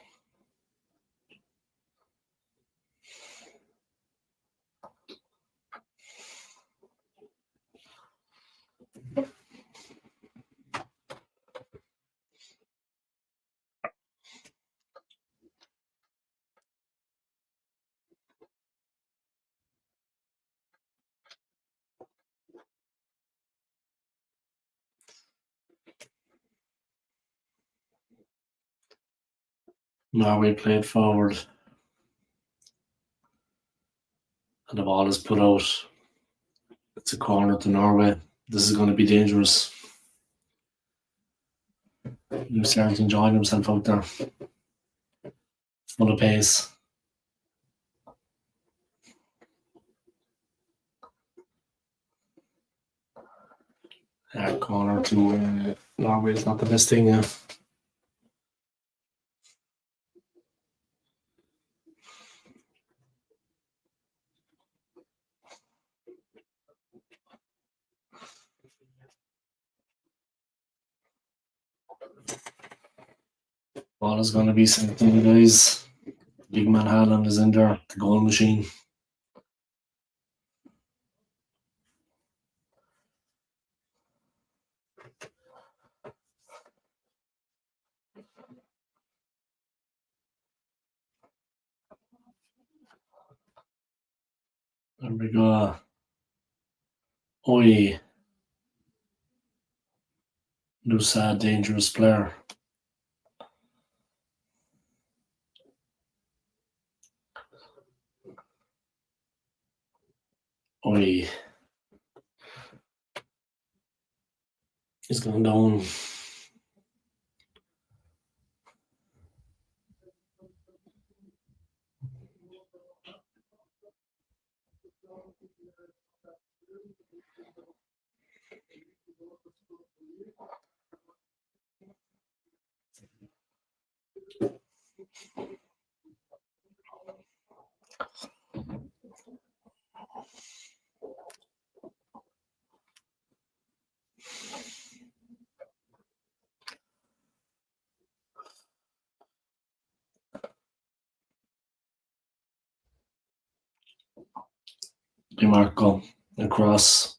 Norway played forward. And the ball is put out. It's a corner to Norway. This is going to be dangerous. New Zealand's enjoying himself out there. Full of pace. Corner to Norway is not the best thing. Ball is going to be sent in, guys. Big man Haaland is in there, the goal machine. There we go. Oi. Nusa, dangerous player. Oi. He's going down. DiMarco across.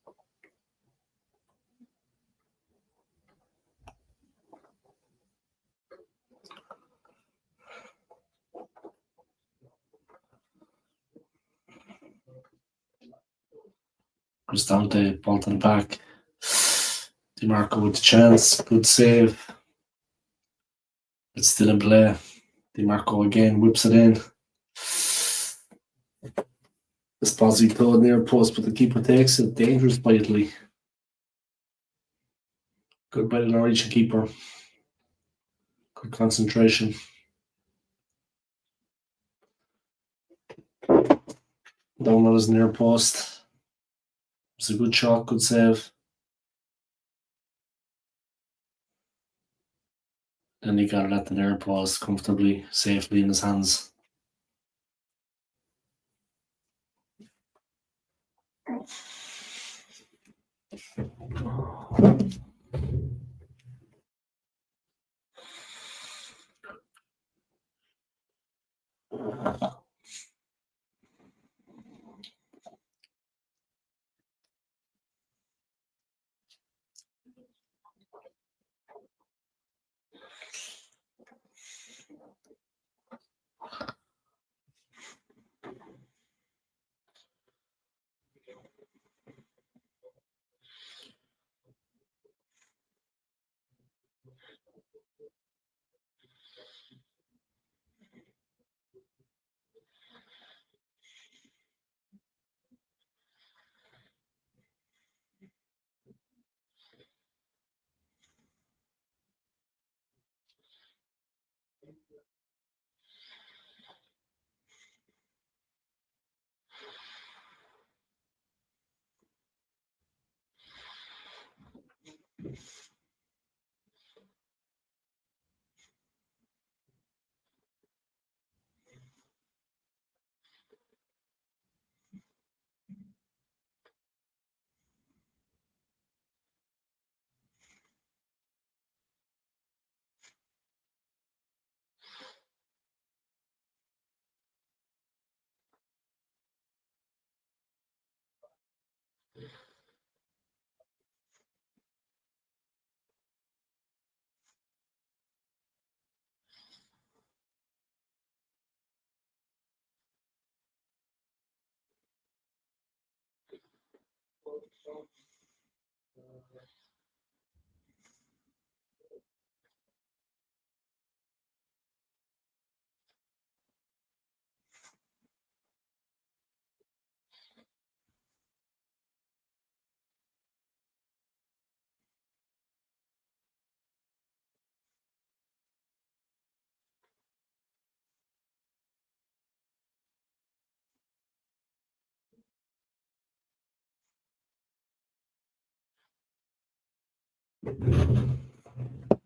Cristante, ball to the back. DiMarco with the chance. Good save. It's still in play. DiMarco again whips it in. Esposito near post, but the keeper takes it. Dangerous by Italy. Good by the Norwegian keeper. Good concentration. Down on his near post. It's a good shot, good save. Then he got it at the near post comfortably, safely in his hands.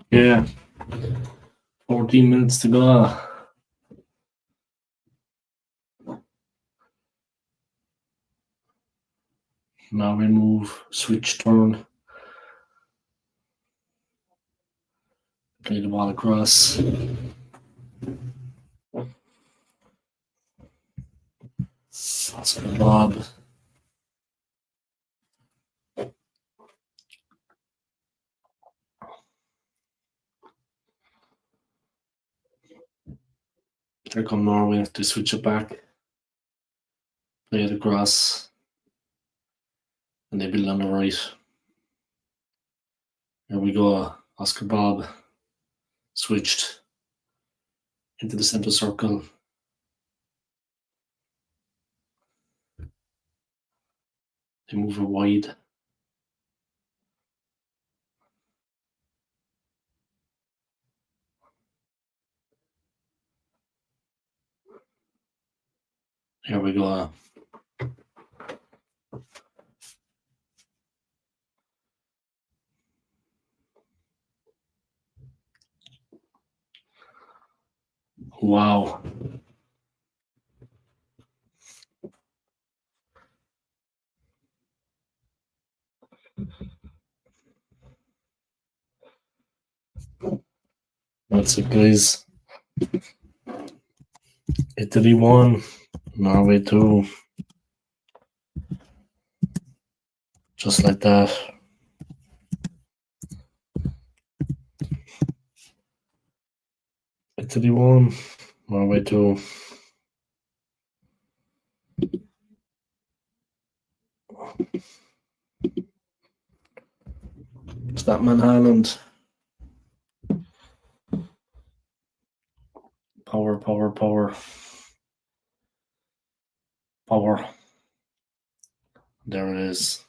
Yeah. 14 minutes to go. Now we move, switch turn, play the ball across. Oscar Bob. Here come Norway to switch it back, play it across, and they build on the right. Here we go. Oscar Bob switched into the center circle. They move it wide. Here we go. Wow. That's it, guys. Italy 1, Norway 2. Just like that. Italy 1, Norway 2. It's that man Haaland. Power, power, power. Power. There it is.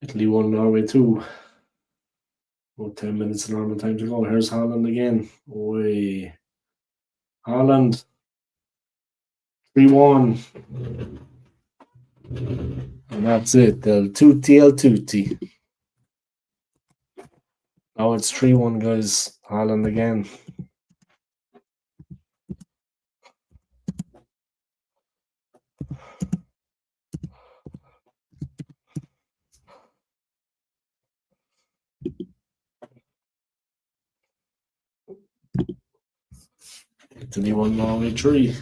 Italy 1, Norway 2. About 10 minutes of normal time to go. Here's Haaland again. Oi. Haaland. 3-1. And that's it. El tutti, el tutti. Now it's 3-1, guys. Haaland again. Italy 1, Norway 3.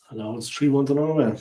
And now it's 3-1 to Norway.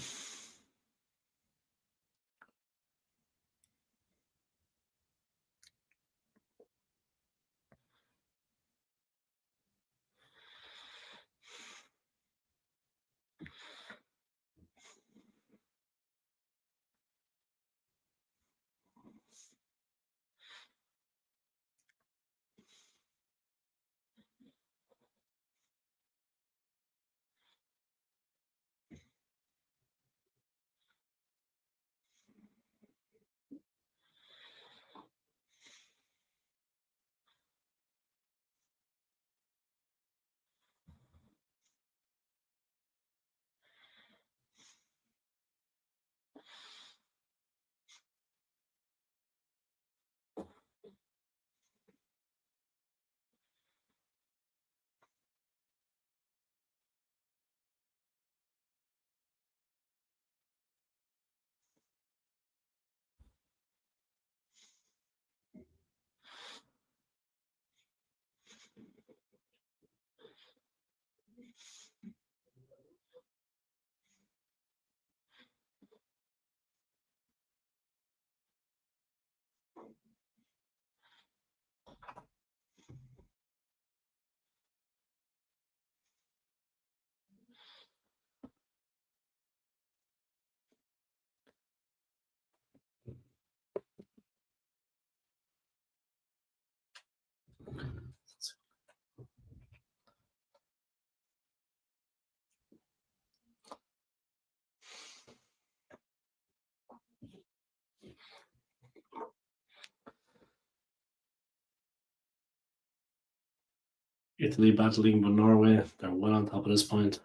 Italy battling with Norway. They're well on top at this point.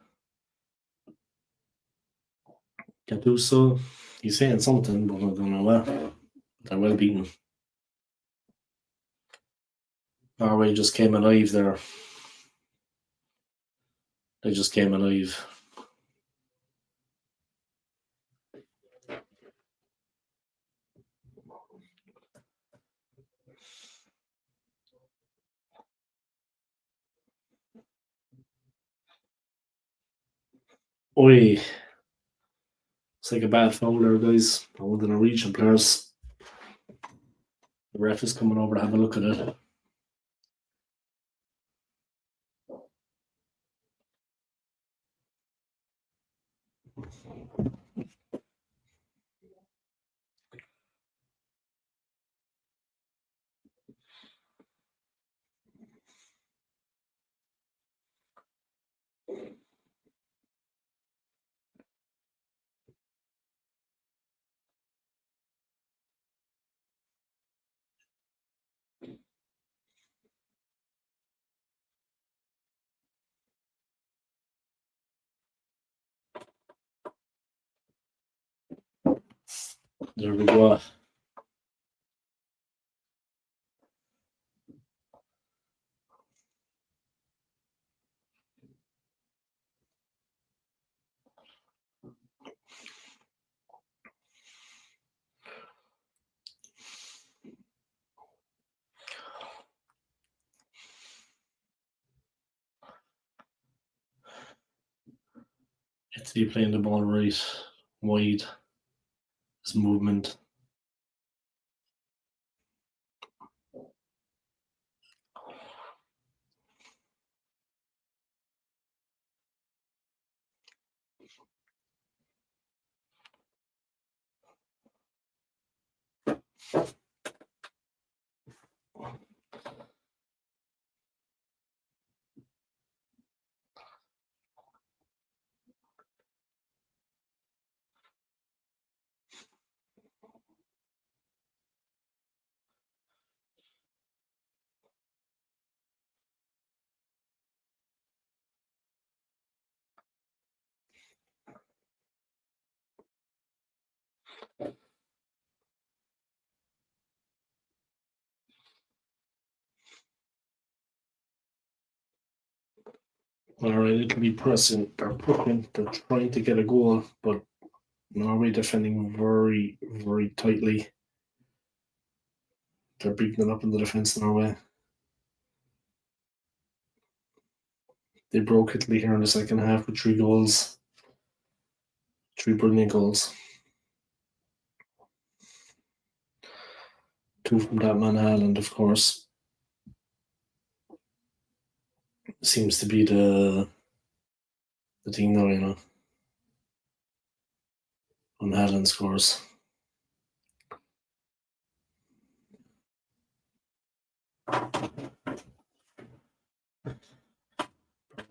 Gattuso, he's saying something, but I don't know what. They're well beaten. Norway just came alive there. They just came alive. Oi. It's like a bad foul there, guys. One of the Norwegian players. The ref is coming over to have a look at it. There we go. Italy playing the ball right, wide. His movement. All right, it'll be pressing. They're pushing. They're trying to get a goal, but Norway defending very, very tightly. They're beating it up in the defence, Norway. They broke Italy here in the second half with 3 goals. 3 brilliant goals. 2 from that man Haaland, of course. Seems to be the thing now, you know. When Haaland scores.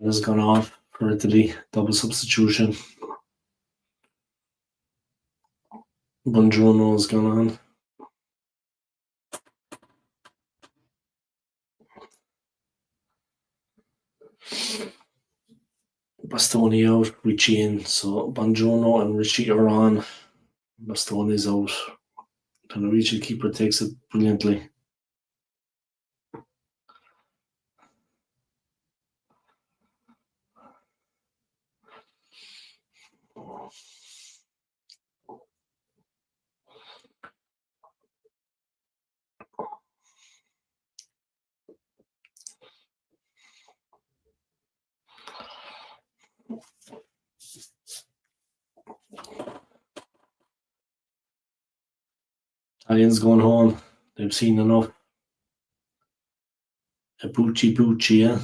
Has gone off for Italy. Double substitution. Buongiorno has gone on. Bastoni out, Richie in. So Buongiorno and Richie are on. Bastoni's out. The Norwegian keeper takes it brilliantly. Italians going home. They've seen enough. A Pucci Pucci, eh?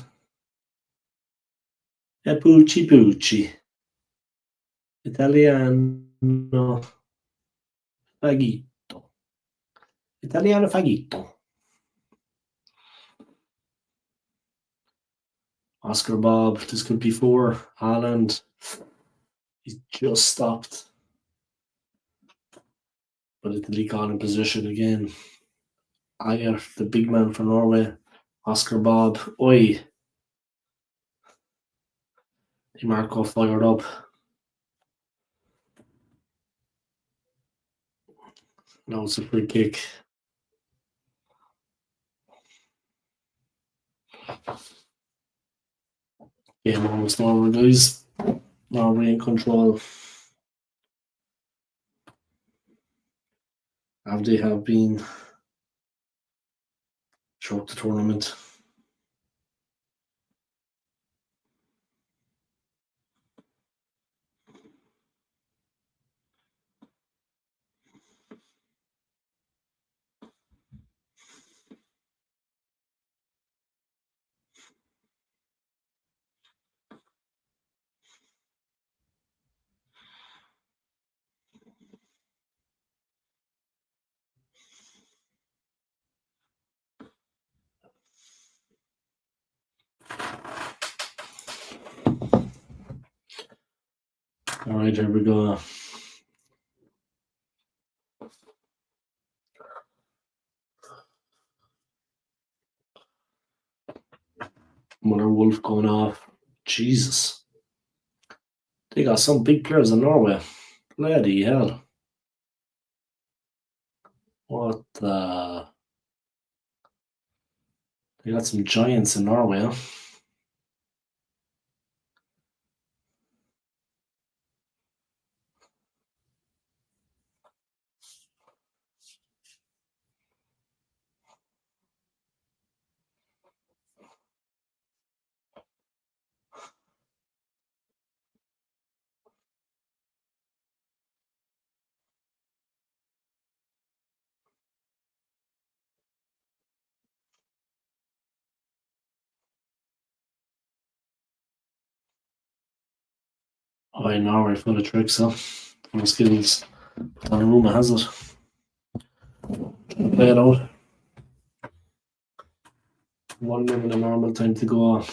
A Pucci Pucci. Italiano Faghito. Italiano Faghito. Oscar Bob, this could be 4. Haaland, he's just stopped. But Italy got in position again. Ayer, the big man for Norway. Oscar Bob. Oi. Di Marco fired up. Now it's a free kick. Game almost over, guys. Norway in control. Have they have been throughout the tournament. All right, here we go. Mother Wolf going off. Jesus. They got some big players in Norway. Bloody hell. What the? They got some giants in Norway, huh? Oh, Norway full of tricks, huh? Full of skills. Donnarumma has it. Play it out. 1 minute of normal time to go.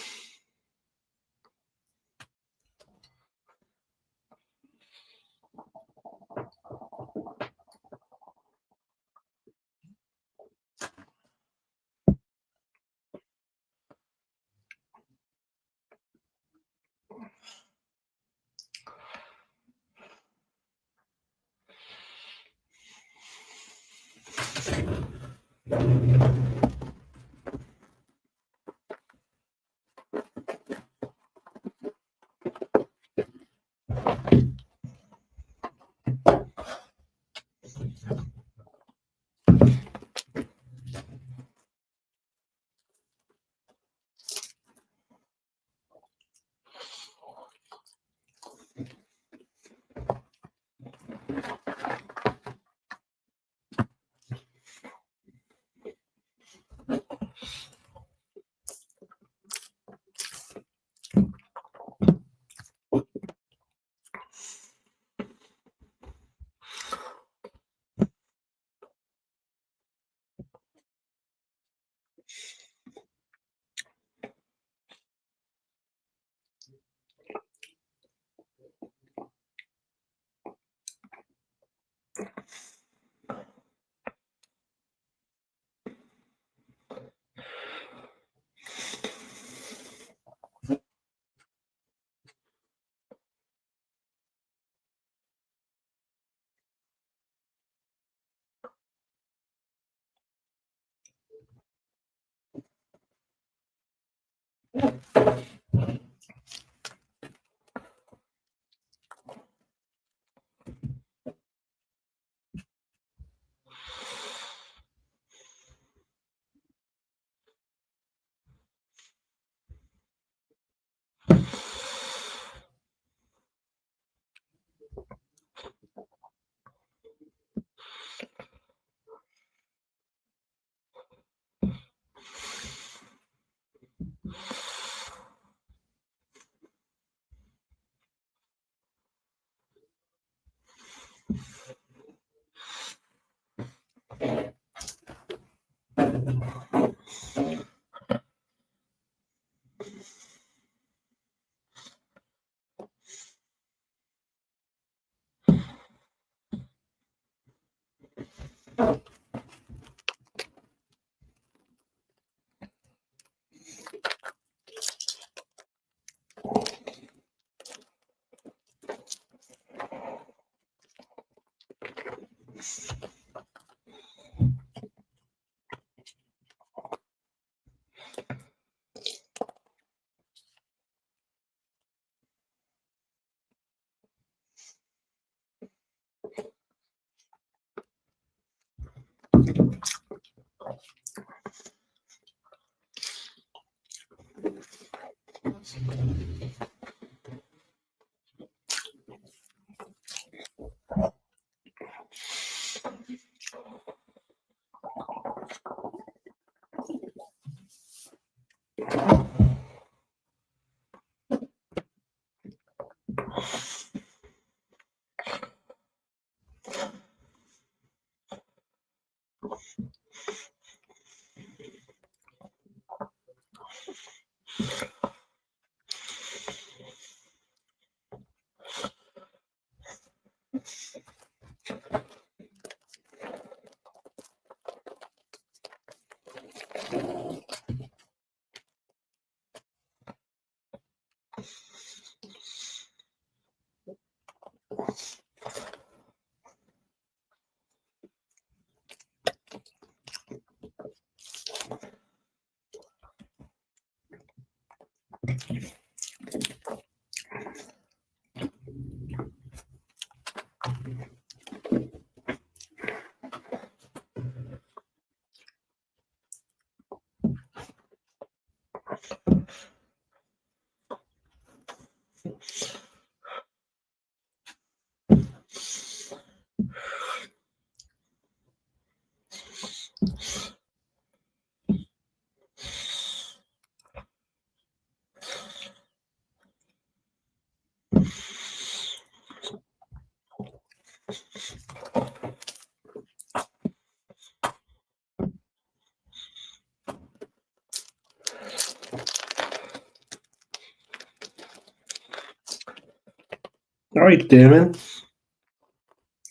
All right, Damon.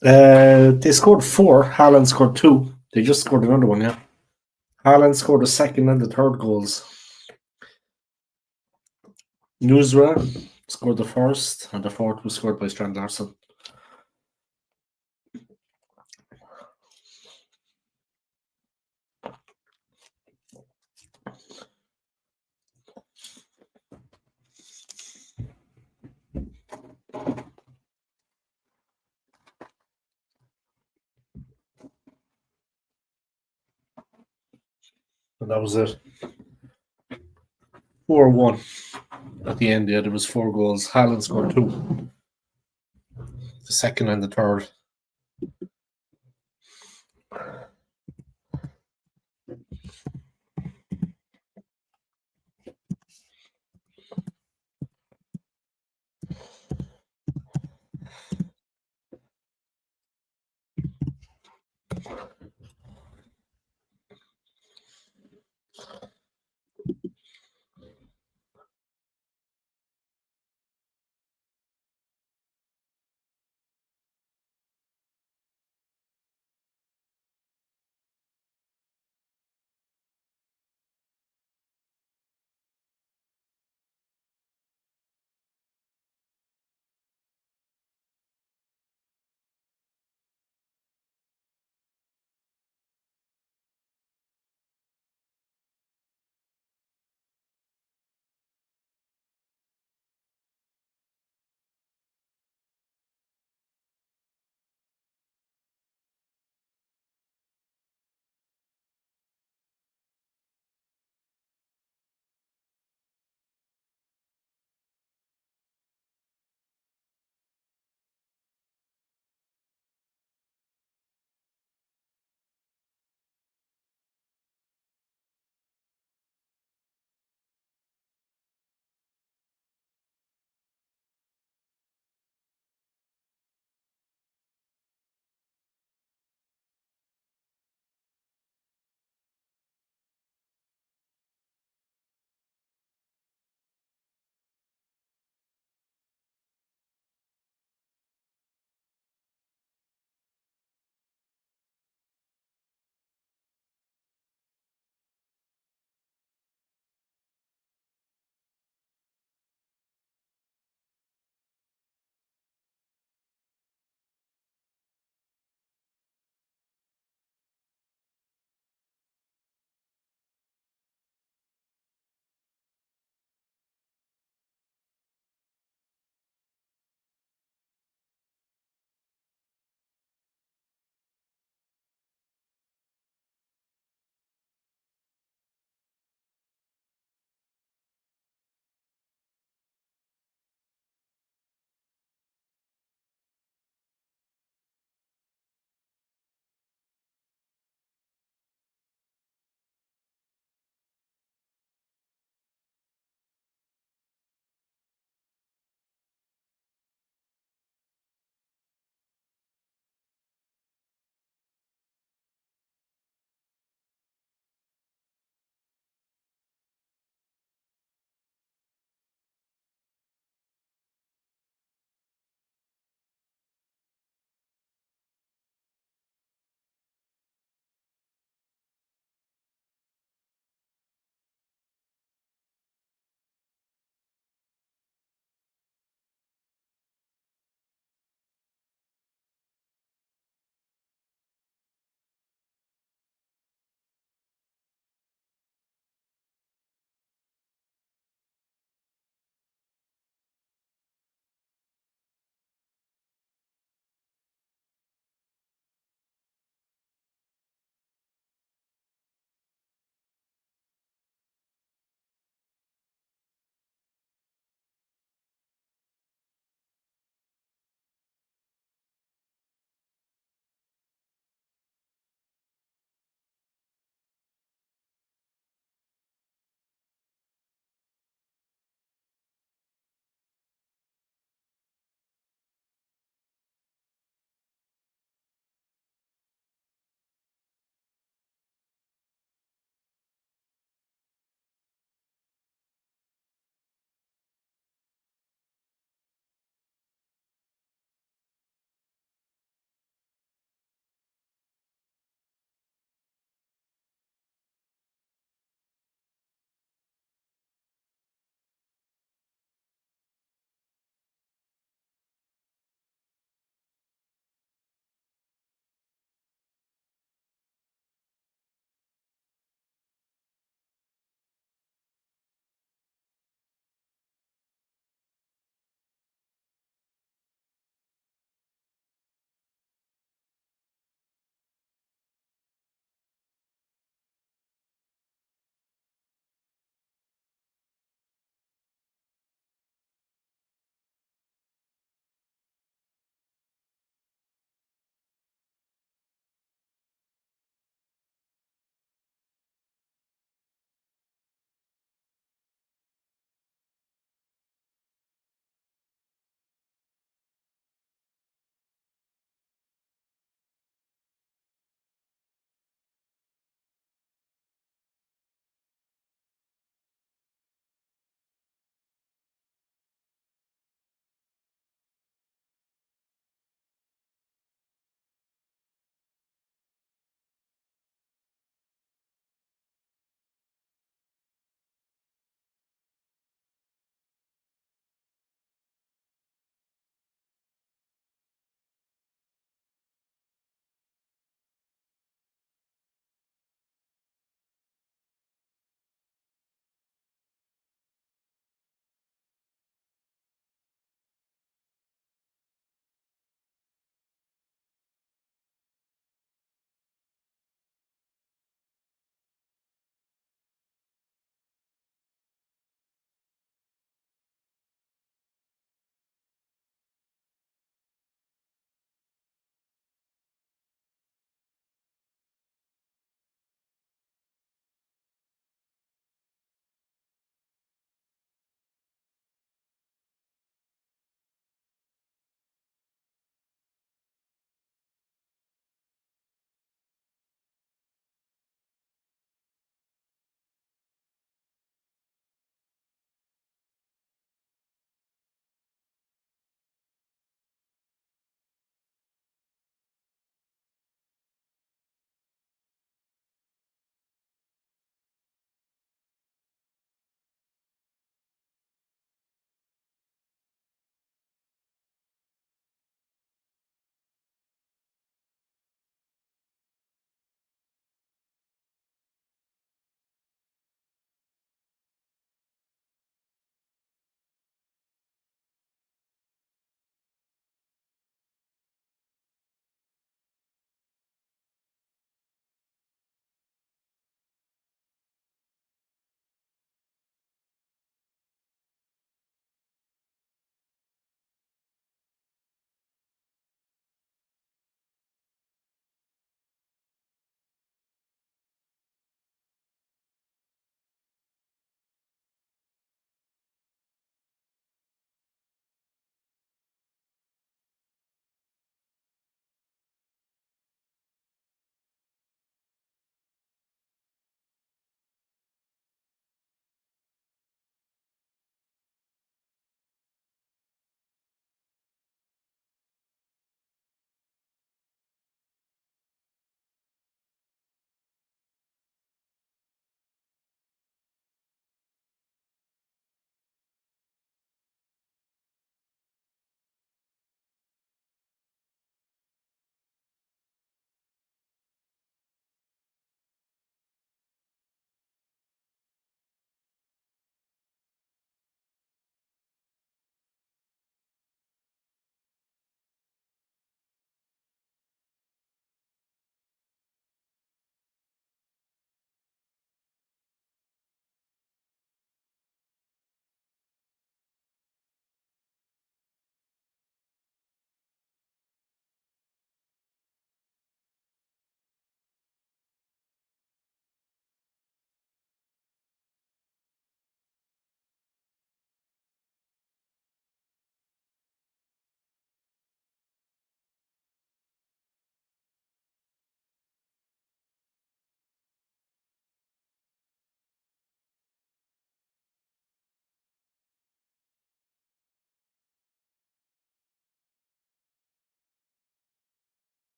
They scored 4. Haaland scored 2. They just scored another one, yeah. Haaland scored the second and the third goals. Nusra scored the first, and the fourth was scored by Strand Larson. And that was it. 4-1 at the end. Yeah, there was 4 goals. Haaland scored 2. The second and the third.